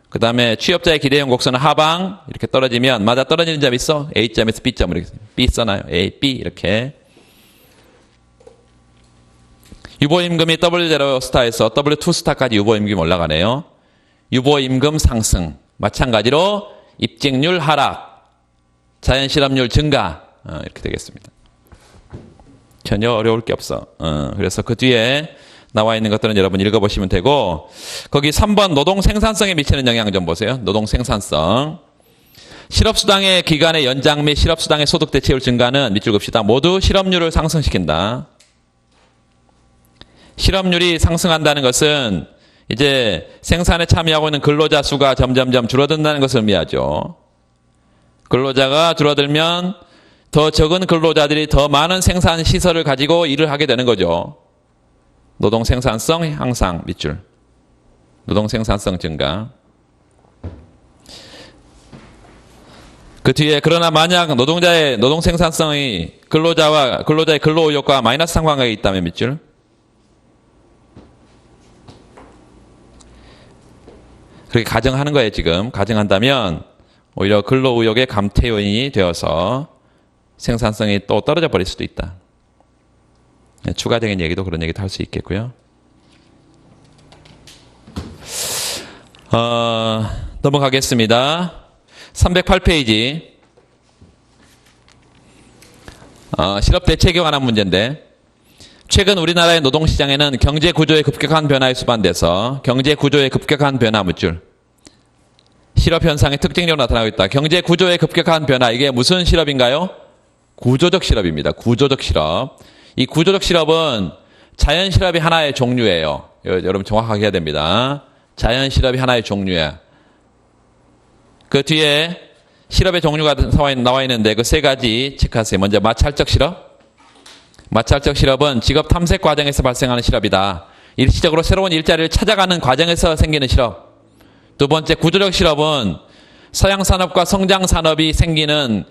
그 다음에 취업자의 기대용 곡선은 하방 이렇게 떨어지면 맞아 떨어지는 점 있어? A점에서 B점으로 이렇게 B 써놔요. A, B 이렇게. 유보임금이 W0 스타에서 W2 스타까지 유보임금이 올라가네요. 유보임금 상승. 마찬가지로 입직률 하락. 자연실업률 증가. 이렇게 되겠습니다. 전혀 어려울 게 없어. 그래서 그 뒤에 나와 있는 것들은 여러분 읽어보시면 되고 거기 3번 노동 생산성에 미치는 영향 좀 보세요. 노동 생산성. 실업수당의 기간의 연장 및 실업수당의 소득 대체율 증가는 밑줄 긋읍시다. 모두 실업률을 상승시킨다. 실업률이 상승한다는 것은 이제 생산에 참여하고 있는 근로자 수가 점점점 줄어든다는 것을 의미하죠. 근로자가 줄어들면 더 적은 근로자들이 더 많은 생산 시설을 가지고 일을 하게 되는 거죠. 노동 생산성 향상 밑줄. 노동 생산성 증가. 그 뒤에 그러나 만약 노동자의 노동 생산성이 근로자의 근로 의욕과 마이너스 상관관계가 있다면 밑줄. 그렇게 가정하는 거예요, 지금. 가정한다면 오히려 근로의욕의 감퇴 요인이 되어서 생산성이 또 떨어져 버릴 수도 있다. 추가적인 얘기도 그런 얘기도 할 수 있겠고요. 넘어가겠습니다. 308페이지. 실업 대책에 관한 문제인데, 최근 우리나라의 노동시장에는 경제 구조의 급격한 변화에 수반돼서 경제 구조의 급격한 변화 물줄, 실업 현상의 특징적으로 나타나고 있다. 경제 구조의 급격한 변화, 이게 무슨 실업인가요? 구조적 실업입니다. 구조적 실업. 이 구조적 실업은 자연 실업이 하나의 종류예요. 여러분 정확하게 해야 됩니다. 자연 실업이 하나의 종류야. 그 뒤에 실업의 종류가 나와 있는데 그 세 가지 체크하세요. 먼저 마찰적 실업. 마찰적 실업은 직업 탐색 과정에서 발생하는 실업이다. 일시적으로 새로운 일자리를 찾아가는 과정에서 생기는 실업. 두 번째, 구조적 실업은 서양산업과 성장산업이 생기는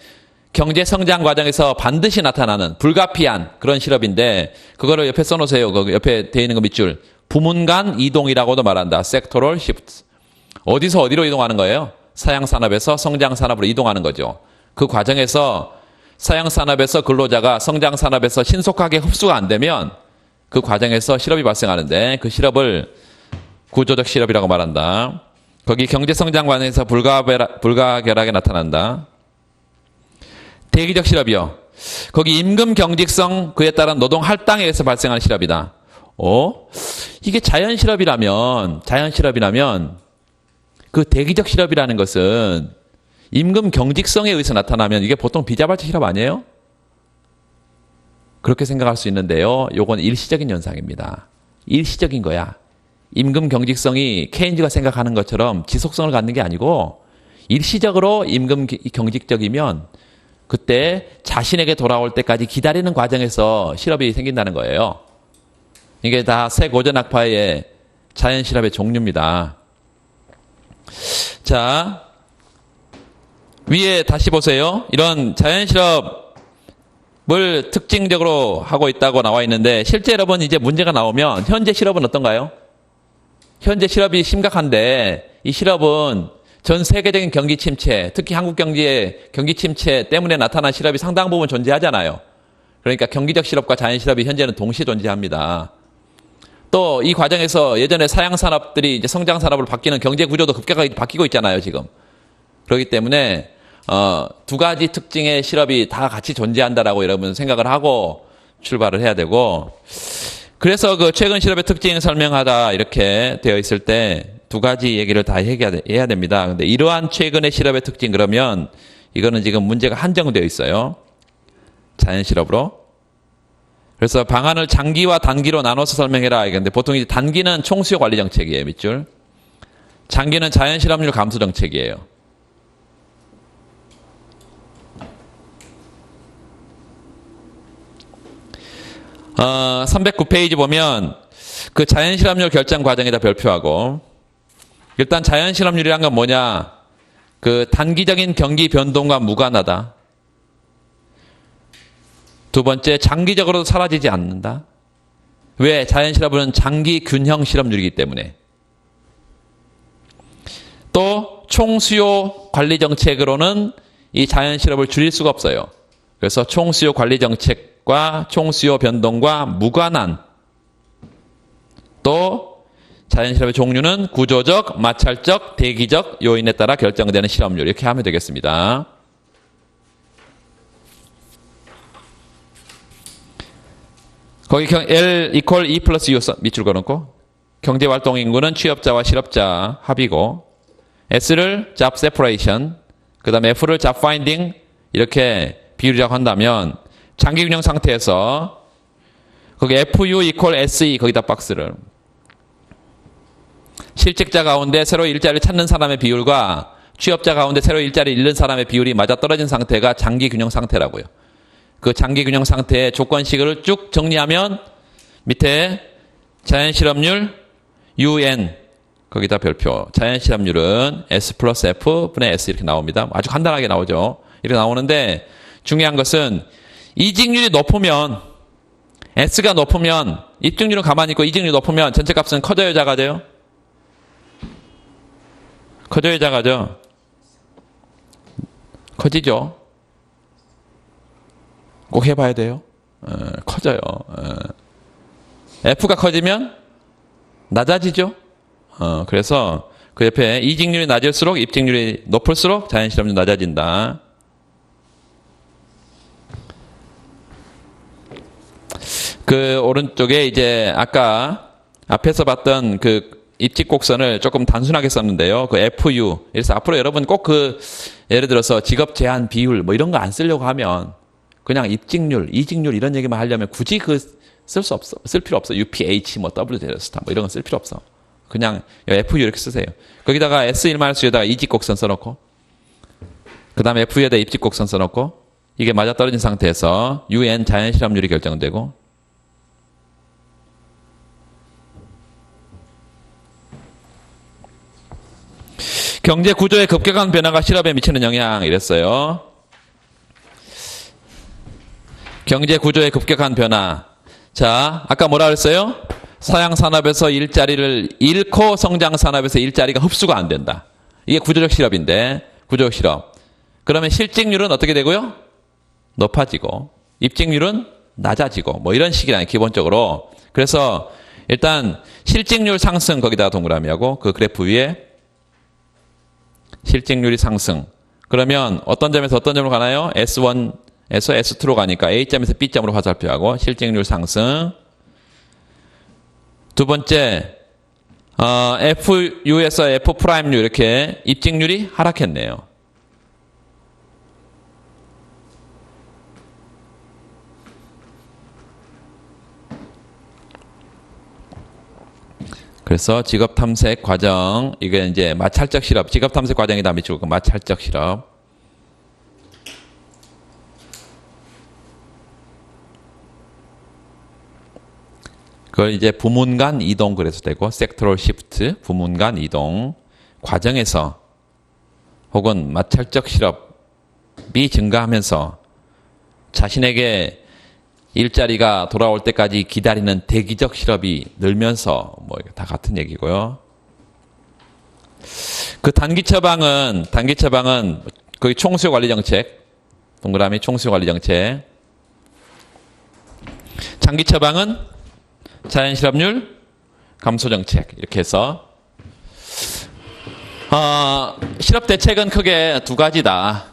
경제 성장 과정에서 반드시 나타나는 불가피한 그런 실업인데, 그거를 옆에 써놓으세요. 그 옆에 되어 있는 거 밑줄. 부문 간 이동이라고도 말한다. 섹토럴 시프트. 어디서 어디로 이동하는 거예요? 서양산업에서 성장산업으로 이동하는 거죠. 그 과정에서 서양산업에서 근로자가 성장산업에서 신속하게 흡수가 안 되면 그 과정에서 실업이 발생하는데, 그 실업을 구조적 실업이라고 말한다. 거기 경제성장 과정에서 불가결하게 나타난다. 대기적 실업이요. 거기 임금 경직성, 그에 따른 노동 할당에 의해서 발생하는 실업이다. 이게 자연실업이라면 그 대기적 실업이라는 것은 임금 경직성에 의해서 나타나면 이게 보통 비자발적 실업 아니에요? 그렇게 생각할 수 있는데요. 요건 일시적인 현상입니다. 일시적인 거야. 임금 경직성이 케인즈가 생각하는 것처럼 지속성을 갖는 게 아니고 일시적으로 임금 경직적이면 그때 자신에게 돌아올 때까지 기다리는 과정에서 실업이 생긴다는 거예요. 이게 다 새 고전 학파의 자연실업의 종류입니다. 자, 위에 다시 보세요. 이런 자연실업을 특징적으로 하고 있다고 나와 있는데, 실제 여러분 이제 문제가 나오면 현재 실업은 어떤가요? 현재 실업이 심각한데, 이 실업은 전 세계적인 경기 침체, 특히 한국 경제의 경기 침체 때문에 나타난 실업이 상당 부분 존재하잖아요. 그러니까 경기적 실업과 자연 실업이 현재는 동시에 존재합니다. 또 이 과정에서 예전에 사양 산업들이 이제 성장 산업으로 바뀌는 경제 구조도 급격하게 바뀌고 있잖아요, 지금. 그렇기 때문에 두 가지 특징의 실업이 다 같이 존재한다라고 여러분 생각을 하고 출발을 해야 되고, 그래서 그 최근 실업의 특징을 설명하다 이렇게 되어 있을 때 두 가지 얘기를 다 해야 됩니다. 근데 이러한 최근의 실업의 특징, 그러면 이거는 지금 문제가 한정되어 있어요. 자연 실업으로. 그래서 방안을 장기와 단기로 나눠서 설명해라. 근데 보통 이제 단기는 총수요 관리 정책이에요, 밑줄. 장기는 자연 실업률 감소 정책이에요. 어, 309페이지 보면 그 자연 실업률 결정 과정에다 별표하고, 일단 자연 실업률이란 건 뭐냐? 그 단기적인 경기 변동과 무관하다. 두 번째, 장기적으로도 사라지지 않는다. 왜? 자연 실업은 장기 균형 실업률이기 때문에. 또 총수요 관리 정책으로는 이 자연 실업을 줄일 수가 없어요. 그래서 총수요 관리 정책과 총수요 변동과 무관한, 또 자연 실업의 종류는 구조적, 마찰적, 대기적 요인에 따라 결정되는 실업률, 이렇게 하면 되겠습니다. 거기 L equal E 플러스 U 밑줄 그어놓고, 경제활동 인구는 취업자와 실업자 합이고, S를 job separation, 그 다음에 F를 job finding, 이렇게 비율이라고 한다면, 장기균형 상태에서 거기 FU equal SE, 거기다 박스를, 실직자 가운데 새로 일자리를 찾는 사람의 비율과 취업자 가운데 새로 일자리를 잃는 사람의 비율이 맞아떨어진 상태가 장기균형 상태라고요. 그 장기균형 상태의 조건식을 쭉 정리하면 밑에 자연실업률 UN, 거기다 별표. 자연실업률은 S 플러스 F 분의 S 이렇게 나옵니다. 아주 간단하게 나오죠. 이렇게 나오는데 중요한 것은 이직률이 높으면, S가 높으면, 입직률은 가만히 있고 이직률이 높으면 전체 값은 커져요, 작아져요? 커져요, 작아져? 커지죠. 꼭 해봐야 돼요. 커져요. F가 커지면 낮아지죠. 그래서 그 옆에 이직률이 낮을수록 입직률이 높을수록 자연실험률이 낮아진다. 그 오른쪽에 이제 아까 앞에서 봤던 그 입직 곡선을 조금 단순하게 썼는데요. 그 FU. 그래서 앞으로 여러분 꼭 그 예를 들어서 직업 제한 비율 뭐 이런 거 안 쓰려고 하면 그냥 입직률, 이직률 이런 얘기만 하려면 굳이 그 쓸 수 없어. 쓸 필요 없어. UPH 뭐 W 스타 뭐 이런 거 쓸 필요 없어. 그냥 FU 이렇게 쓰세요. 거기다가 S1-U에다가 이직 곡선 써놓고 그 다음에 FU에다 입직 곡선 써놓고 이게 맞아떨어진 상태에서 UN 자연실험률이 결정되고 경제 구조의 급격한 변화가 실업에 미치는 영향 이랬어요. 경제 구조의 급격한 변화. 자, 아까 뭐라 그랬어요? 사양 산업에서 일자리를 잃고 성장 산업에서 일자리가 흡수가 안 된다. 이게 구조적 실업인데, 구조적 실업. 그러면 실직률은 어떻게 되고요? 높아지고, 입직률은 낮아지고, 뭐 이런 식이라요, 기본적으로. 그래서 일단 실직률 상승 거기다가 동그라미하고 그 그래프 위에 실직률이 상승. 그러면 어떤 점에서 어떤 점으로 가나요? S1에서 S2로 가니까 A점에서 B점으로 화살표하고 실직률 상승. 두 번째, FU에서 F'U 이렇게 입직률이 하락했네요. 그래서 직업 탐색 과정, 이게 이제 마찰적 실업, 직업 탐색 과정이 다 미치고 그 마찰적 실업. 그걸 이제 부문 간 이동 그래서 되고, 섹터럴 시프트, 부문 간 이동 과정에서 혹은 마찰적 실업이 증가하면서 자신에게 일자리가 돌아올 때까지 기다리는 대기적 실업이 늘면서 뭐 다 같은 얘기고요. 그 단기 처방은 거기 총수요 관리 정책, 동그라미 총수요 관리 정책. 장기 처방은 자연 실업률 감소 정책 이렇게 해서 실업 대책은 크게 두 가지다.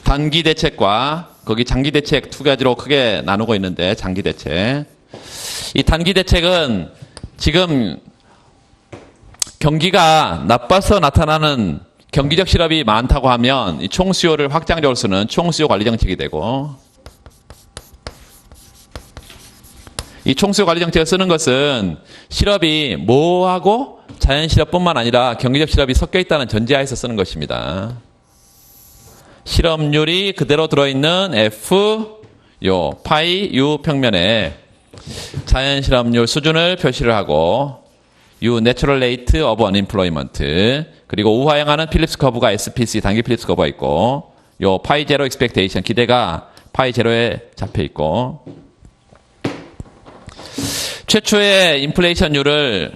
단기 대책과 거기 장기 대책 두 가지로 크게 나누고 있는데 장기 대책. 이 단기 대책은 지금 경기가 나빠서 나타나는 경기적 실업이 많다고 하면 이 총수요를 확장적으로 쓰는 총수요 관리 정책이 되고 이 총수요 관리 정책을 쓰는 것은 실업이 모호하고 자연 실업뿐만 아니라 경기적 실업이 섞여 있다는 전제하에서 쓰는 것입니다. 실업률이 그대로 들어있는 F, 파이, U 평면에 자연 실업률 수준을 표시를 하고 U, Natural Rate of Unemployment 그리고 우하향하는 필립스 커브가 SPC, 단기 필립스 커브가 있고 요 파이 제로 expectation, 기대가 파이 제로에 잡혀 있고 최초의 인플레이션율을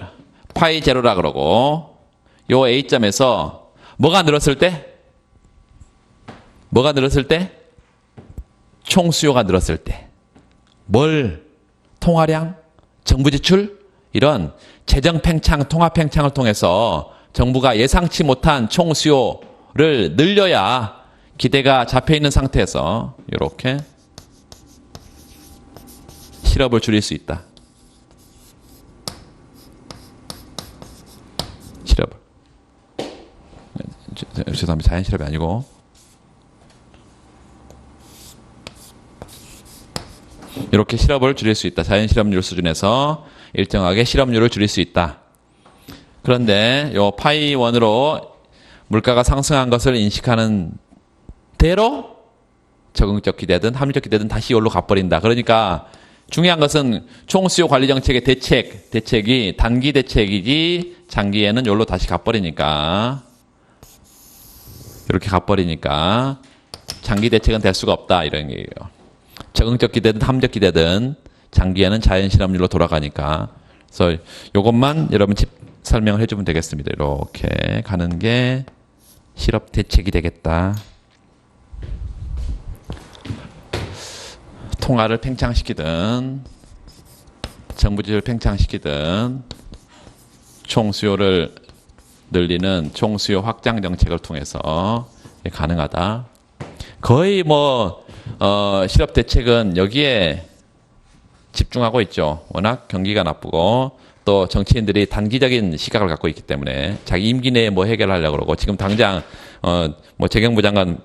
파이 제로라 그러고 요 A점에서 뭐가 늘었을 때? 총수요가 늘었을 때. 뭘? 통화량? 정부 지출? 이런 재정 팽창, 통화 팽창을 통해서 정부가 예상치 못한 총수요를 늘려야 기대가 잡혀 있는 상태에서 이렇게 실업을 줄일 수 있다. 실업을. 죄송합니다. 자연 실업이 아니고. 이렇게 실업을 줄일 수 있다. 자연 실업률 수준에서 일정하게 실업률을 줄일 수 있다. 그런데 요 파이 1으로 물가가 상승한 것을 인식하는 대로 적응적 기대든 합리적 기대든 다시 여기로 가버린다. 그러니까 중요한 것은 총수요 관리 정책의 대책이 단기 대책이지 장기에는 여기로 다시 가버리니까 이렇게 가버리니까 장기 대책은 될 수가 없다. 이런 얘기예요. 적응적 기대든 합리적 기대든 장기에는 자연 실업률로 돌아가니까. 그래서 이것만 여러분 설명을 해주면 되겠습니다. 이렇게 가는 게 실업 대책이 되겠다. 통화를 팽창시키든 정부 지출을 팽창시키든 총수요를 늘리는 총수요 확장 정책을 통해서 가능하다. 거의 실업 대책은 여기에 집중하고 있죠. 워낙 경기가 나쁘고 또 정치인들이 단기적인 시각을 갖고 있기 때문에 자기 임기 내에 뭐 해결하려고 그러고 지금 당장 재경부 장관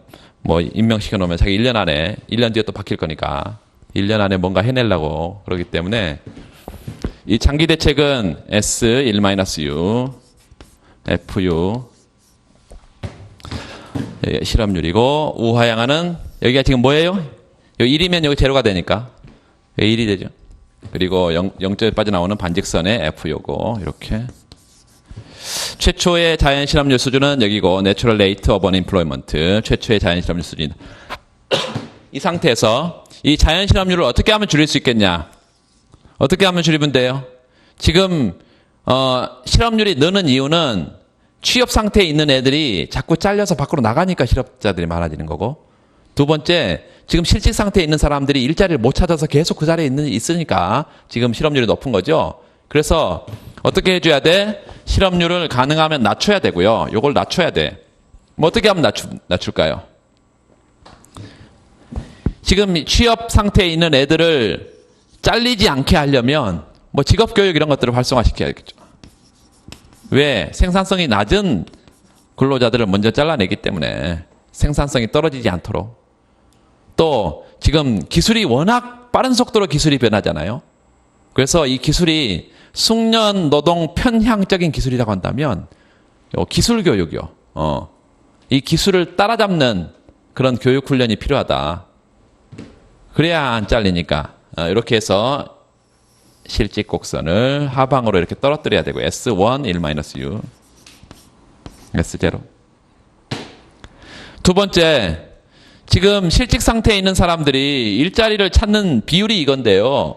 임명시켜 놓으면 자기 1년 안에 1년 뒤에 또 바뀔 거니까 1년 안에 뭔가 해내려고 그러기 때문에 이 장기 대책은 S1-U, FU 실업률이고 우하향하는 여기가 지금 뭐예요? 여기 1이면 여기 제로가 되니까 1이 되죠. 그리고 0점에 빠져나오는 반직선의 F요고 이렇게 최초의 자연 실업률 수준은 여기고 Natural Rate of Unemployment 최초의 자연 실업률 수준. 이 상태에서 이 자연 실업률을 어떻게 하면 줄일 수 있겠냐? 어떻게 하면 줄이면 돼요? 지금 실업률이 느는 이유는 취업 상태에 있는 애들이 자꾸 잘려서 밖으로 나가니까 실업자들이 많아지는 거고, 두 번째 지금 실직 상태에 있는 사람들이 일자리를 못 찾아서 계속 그 자리에 있으니까 지금 실업률이 높은 거죠. 그래서 어떻게 해줘야 돼? 실업률을 가능하면 낮춰야 되고요. 요걸 낮춰야 돼. 뭐 어떻게 하면 낮출까요? 지금 취업 상태에 있는 애들을 잘리지 않게 하려면 직업교육 이런 것들을 활성화시켜야겠죠. 왜? 생산성이 낮은 근로자들을 먼저 잘라내기 때문에 생산성이 떨어지지 않도록. 또 지금 기술이 워낙 빠른 속도로 기술이 변하잖아요. 그래서 이 기술이 숙련 노동 편향적인 기술이라고 한다면 기술 교육이요. 이 기술을 따라잡는 그런 교육 훈련이 필요하다. 그래야 안 잘리니까 이렇게 해서 실직 곡선을 하방으로 이렇게 떨어뜨려야 되고 S1, 1-U, S0. 두 번째, 지금 실직 상태에 있는 사람들이 일자리를 찾는 비율이 이건데요.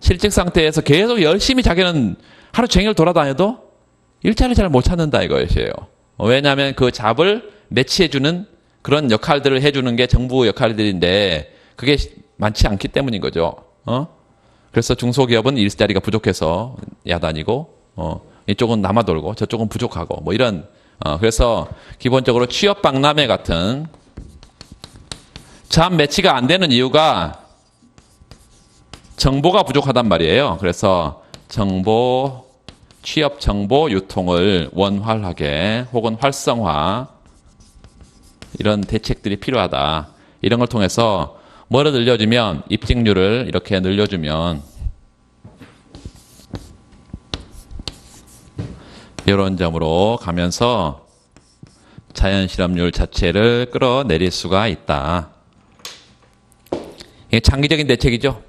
실직 상태에서 계속 열심히 자기는 하루 종일 돌아다녀도 일자리를 잘 못 찾는다 이것이에요. 왜냐하면 그 잡을 매치해주는 그런 역할들을 해주는 게 정부 역할들인데 그게 많지 않기 때문인 거죠. 그래서 중소기업은 일자리가 부족해서 야단이고, 이쪽은 남아돌고 저쪽은 부족하고 이런. 그래서 기본적으로 취업 박람회 같은 잡 매치가 안 되는 이유가 정보가 부족하단 말이에요. 그래서 취업 정보 유통을 원활하게 혹은 활성화 이런 대책들이 필요하다. 이런 걸 통해서 뭐를 늘려주면 입직률을 이렇게 늘려주면 이런 점으로 가면서 자연 실업률 자체를 끌어내릴 수가 있다. 이게 장기적인 대책이죠.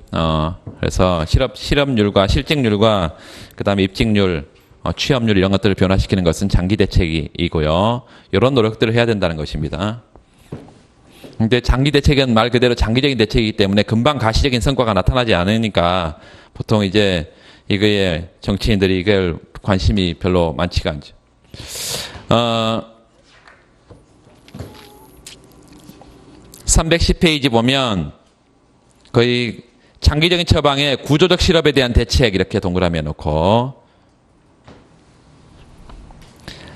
그래서 실업률과 실직률과 그다음에 입직률, 취업률 이런 것들을 변화시키는 것은 장기 대책이고요. 이런 노력들을 해야 된다는 것입니다. 근데 장기 대책은 말 그대로 장기적인 대책이기 때문에 금방 가시적인 성과가 나타나지 않으니까 보통 이제 이거에 정치인들이 이걸 관심이 별로 많지가 않죠. 310페이지 보면 거의 장기적인 처방에 구조적 실업에 대한 대책 이렇게 동그라미 해놓고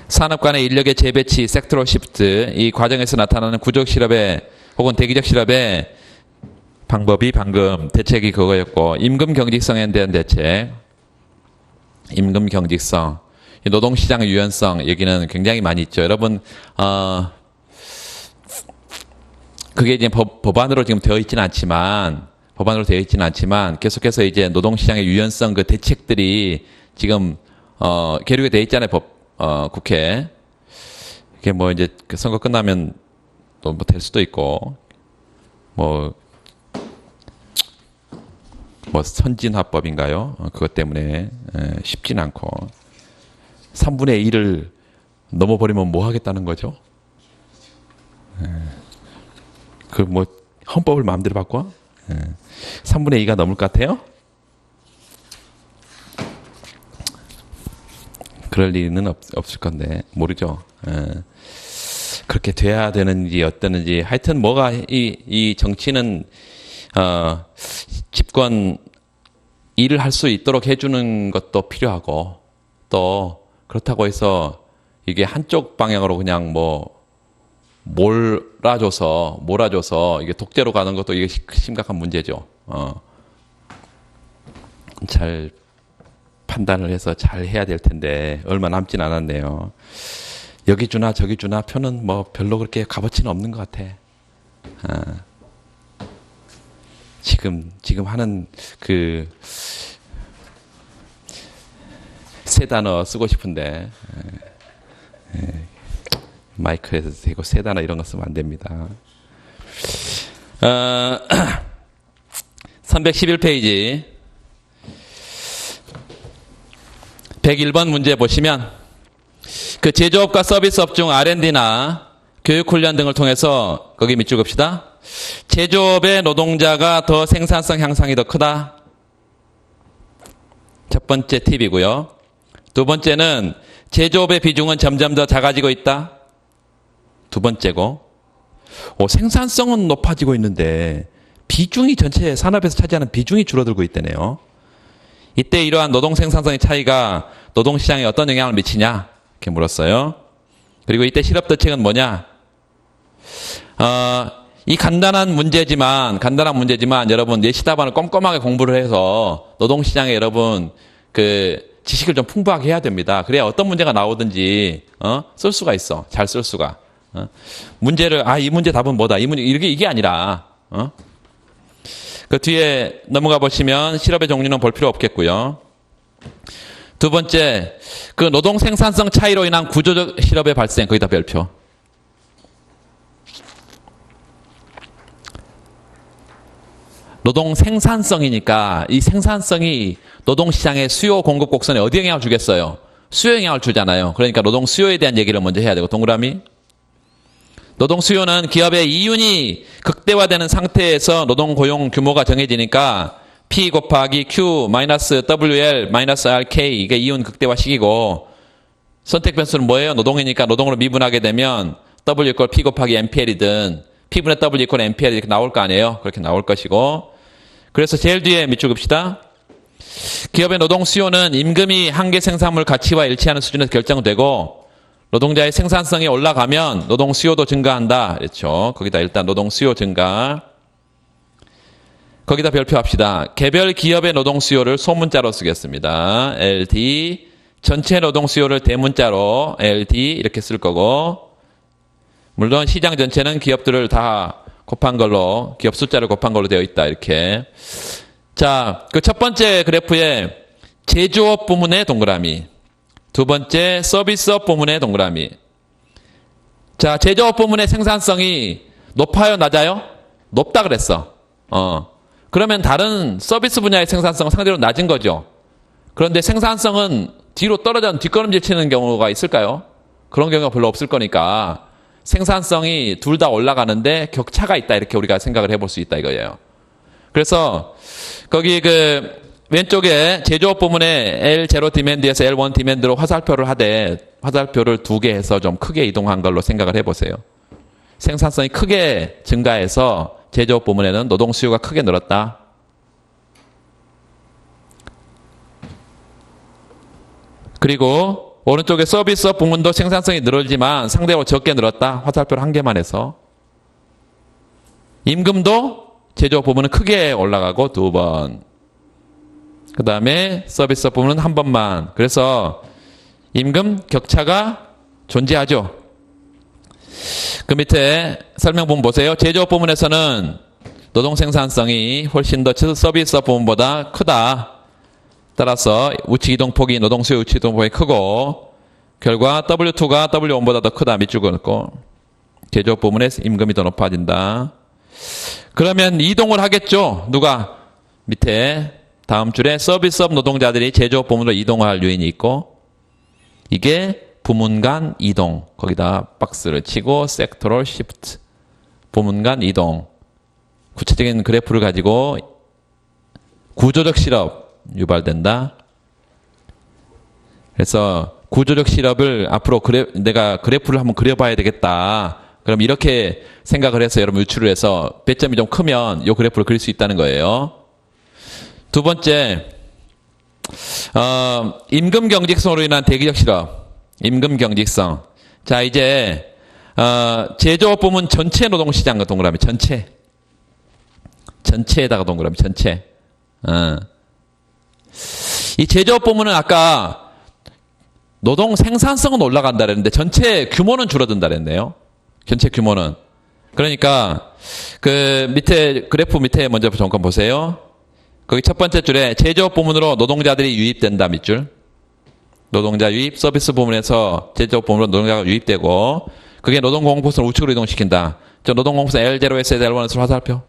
산업 간의 인력의 재배치, 섹터럴 시프트 이 과정에서 나타나는 구조적 실업의 혹은 대기적 실업의 방법이 방금 대책이 그거였고 임금 경직성에 대한 대책, 임금 경직성, 노동시장 유연성 얘기는 굉장히 많이 있죠. 여러분 그게 이제 법안으로 지금 되어 있지는 않지만 계속해서 이제 노동시장의 유연성 그 대책들이 지금 계류가 되어 있잖아요. 국회. 이게 이제 그 선거 끝나면 또 될 수도 있고 선진화법인가요? 그것 때문에 쉽진 않고 3분의 1을 넘어버리면 뭐 하겠다는 거죠? 헌법을 마음대로 바꿔? 3분의 2가 넘을 것 같아요? 그럴 리는 없을 건데 모르죠. 그렇게 돼야 되는지 어떠는지 하여튼 뭐가 이 정치는 집권 일을 할 수 있도록 해주는 것도 필요하고 또 그렇다고 해서 이게 한쪽 방향으로 그냥 뭐 몰아줘서 이게 독재로 가는 것도 이게 심각한 문제죠. 잘 판단을 해서 잘 해야 될 텐데 얼마 남진 않았네요. 여기 주나 저기 주나 표는 뭐 별로 그렇게 값어치는 없는 것 같아. 지금 하는 그 세 단어 쓰고 싶은데 마이크에서 대고 세 단어 이런 거 쓰면 안 됩니다. 311페이지 101번 문제 보시면 그 제조업과 서비스업 중 R&D나 교육훈련 등을 통해서 거기 밑줄 긋읍시다. 제조업의 노동자가 더 생산성 향상이 더 크다. 첫 번째 팁이고요. 두 번째는 제조업의 비중은 점점 더 작아지고 있다. 두 번째고, 생산성은 높아지고 있는데 비중이 전체 산업에서 차지하는 비중이 줄어들고 있다네요. 이때 이러한 노동 생산성의 차이가 노동시장에 어떤 영향을 미치냐? 이렇게 물었어요. 그리고 이때 실업대책은 뭐냐? 이 간단한 문제지만 여러분 예시답안을 꼼꼼하게 공부를 해서 노동시장에 여러분 그 지식을 좀 풍부하게 해야 됩니다. 그래야 어떤 문제가 나오든지 쓸 수가 있어. 잘 쓸 수가. 문제를 이 문제 답은 뭐다. 이 문제 이게 아니라 그 뒤에 넘어가 보시면 실업의 종류는 볼 필요 없겠고요. 두 번째, 그 노동 생산성 차이로 인한 구조적 실업의 발생, 거기다 별표. 노동 생산성이니까 이 생산성이 노동시장의 수요 공급 곡선에 어디 영향을 주겠어요? 수요 영향을 주잖아요. 그러니까 노동 수요에 대한 얘기를 먼저 해야 되고, 동그라미. 노동 수요는 기업의 이윤이 극대화되는 상태에서 노동 고용 규모가 정해지니까 P 곱하기 Q 마이너스 WL 마이너스 RK 이게 이윤 극대화식이고, 선택 변수는 뭐예요? 노동이니까 노동으로 미분하게 되면 W 이퀄 P 곱하기 MPL이든 P분의 W 이퀄 MPL 이렇게 나올 거 아니에요? 그렇게 나올 것이고, 그래서 제일 뒤에 밑줄 긋읍시다. 기업의 노동 수요는 임금이 한계 생산물 가치와 일치하는 수준에서 결정되고, 노동자의 생산성이 올라가면 노동 수요도 증가한다. 그렇죠. 거기다 일단 노동 수요 증가. 거기다 별표합시다. 개별 기업의 노동 수요를 소문자로 쓰겠습니다. LD. 전체 노동 수요를 대문자로 LD 이렇게 쓸 거고, 물론 시장 전체는 기업들을 다 곱한 걸로, 기업 숫자를 곱한 걸로 되어 있다. 이렇게. 자, 그 첫 번째 그래프에 제조업 부문의 동그라미. 두 번째 서비스업 부문의 동그라미. 자, 제조업 부문의 생산성이 높아요, 낮아요? 높다 그랬어. 그러면 다른 서비스 분야의 생산성은 상대로 낮은 거죠. 그런데 생산성은 뒤로 떨어져 뒷걸음질 치는 경우가 있을까요? 그런 경우가 별로 없을 거니까 생산성이 둘 다 올라가는데 격차가 있다, 이렇게 우리가 생각을 해볼 수 있다 이거예요. 그래서 거기 그 왼쪽에 제조업 부문에 L0 디맨드에서 L1 디맨드로 화살표를 하되, 화살표를 두 개 해서 좀 크게 이동한 걸로 생각을 해보세요. 생산성이 크게 증가해서 제조업 부문에는 노동 수요가 크게 늘었다. 그리고 오른쪽에 서비스업 부문도 생산성이 늘었지만 상대적으로 적게 늘었다. 화살표를 한 개만 해서. 임금도 제조업 부문은 크게 올라가고 두 번. 그 다음에 서비스업 부문은 한 번만. 그래서 임금 격차가 존재하죠. 그 밑에 설명 부분 보세요. 제조업 부문에서는 노동 생산성이 훨씬 더 서비스업 부문보다 크다. 따라서 우측 이동폭이 노동 수요 우측 이동폭이 크고, 결과 W2가 W1보다 더 크다. 밑줄 그었고, 제조업 부문의 임금이 더 높아진다. 그러면 이동을 하겠죠. 누가? 밑에 다음 줄에 서비스업 노동자들이 제조업 부문으로 이동할 요인이 있고, 이게 부문 간 이동. 거기다 박스를 치고 섹터럴 시프트. 부문 간 이동. 구체적인 그래프를 가지고 구조적 실업 유발된다. 그래서 구조적 실업을 앞으로 내가 그래프를 한번 그려봐야 되겠다. 그럼 이렇게 생각을 해서 여러분 유출을 해서 배점이 좀 크면 이 그래프를 그릴 수 있다는 거예요. 두 번째, 임금 경직성으로 인한 대기적 실업. 임금 경직성. 자, 이제, 제조업 부문 전체 노동시장 동그라미, 전체. 전체에다가 동그라미, 전체. 이 제조업 부문은 아까 노동 생산성은 올라간다 그랬는데 전체 규모는 줄어든다 그랬네요. 전체 규모는. 그러니까, 그 밑에, 그래프 밑에 먼저 잠깐 보세요. 거기 첫 번째 줄에 제조업 부문으로 노동자들이 유입된다 밑줄. 노동자 유입, 서비스 부문에서 제조업 부문으로 노동자가 유입되고, 그게 노동공급선을 우측으로 이동시킨다. 저 노동공급선 L0에서 L1에서 화살표.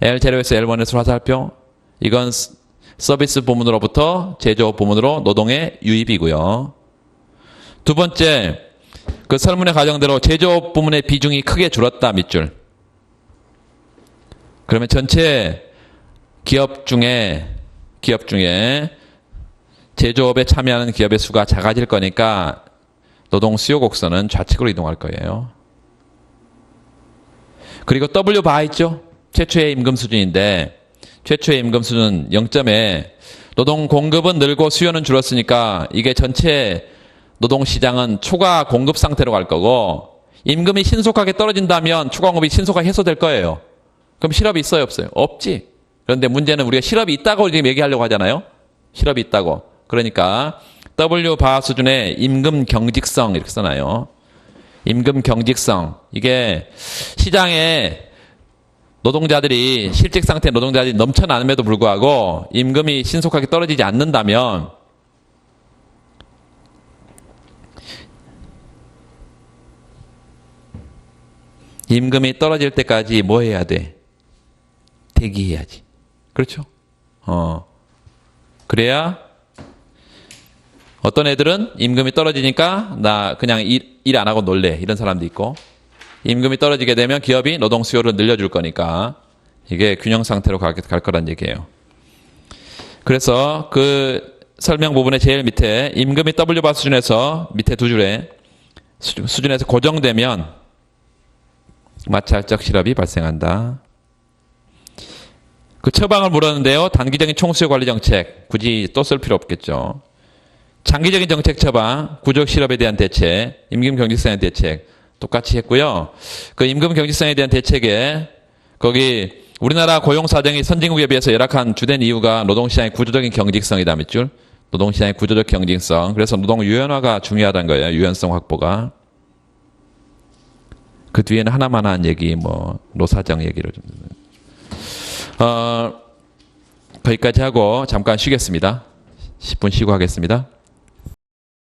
L0에서 L1에서 화살표. 이건 서비스 부문으로부터 제조업 부문으로 노동의 유입이고요. 두 번째, 그 설문의 과정대로 제조업 부문의 비중이 크게 줄었다 밑줄. 그러면 전체 기업 중에 제조업에 참여하는 기업의 수가 작아질 거니까 노동 수요 곡선은 좌측으로 이동할 거예요. 그리고 W 바 있죠? 최초의 임금 수준인데 최초의 임금 수준 0점에 노동 공급은 늘고 수요는 줄었으니까 이게 전체 노동시장은 초과 공급 상태로 갈 거고 임금이 신속하게 떨어진다면 초과 공급이 신속하게 해소될 거예요. 그럼 실업이 있어요? 없어요? 없지. 그런데 문제는 우리가 실업이 있다고 지금 얘기하려고 하잖아요. 실업이 있다고. 그러니까 W 바 수준의 임금 경직성 이렇게 써놔요. 임금 경직성. 이게 시장에 노동자들이 실직 상태 노동자들이 넘쳐나는데도 불구하고 임금이 신속하게 떨어지지 않는다면 임금이 떨어질 때까지 뭐 해야 돼? 대기해야지. 그렇죠? 그래야 어떤 애들은 임금이 떨어지니까 나 그냥 일 안 하고 놀래. 이런 사람도 있고. 임금이 떨어지게 되면 기업이 노동 수요를 늘려줄 거니까 이게 균형 상태로 갈 거란 얘기예요. 그래서 그 설명 부분의 제일 밑에 임금이 W바 수준에서 밑에 두 줄에 수준에서 고정되면 마찰적 실업이 발생한다. 그 처방을 물었는데요. 단기적인 총수요 관리 정책 굳이 또 쓸 필요 없겠죠. 장기적인 정책 처방, 구조적 실업에 대한 대책, 임금 경직성에 대한 대책 똑같이 했고요. 그 임금 경직성에 대한 대책에 거기 우리나라 고용 사정이 선진국에 비해서 열악한 주된 이유가 노동시장의 구조적인 경직성이다 밑줄. 노동시장의 구조적 경직성. 그래서 노동 유연화가 중요하다는 거예요. 유연성 확보가. 그 뒤에는 하나만한 얘기, 뭐 노사정 얘기를 좀. 거기까지 하고 잠깐 쉬겠습니다. 10분 쉬고 하겠습니다.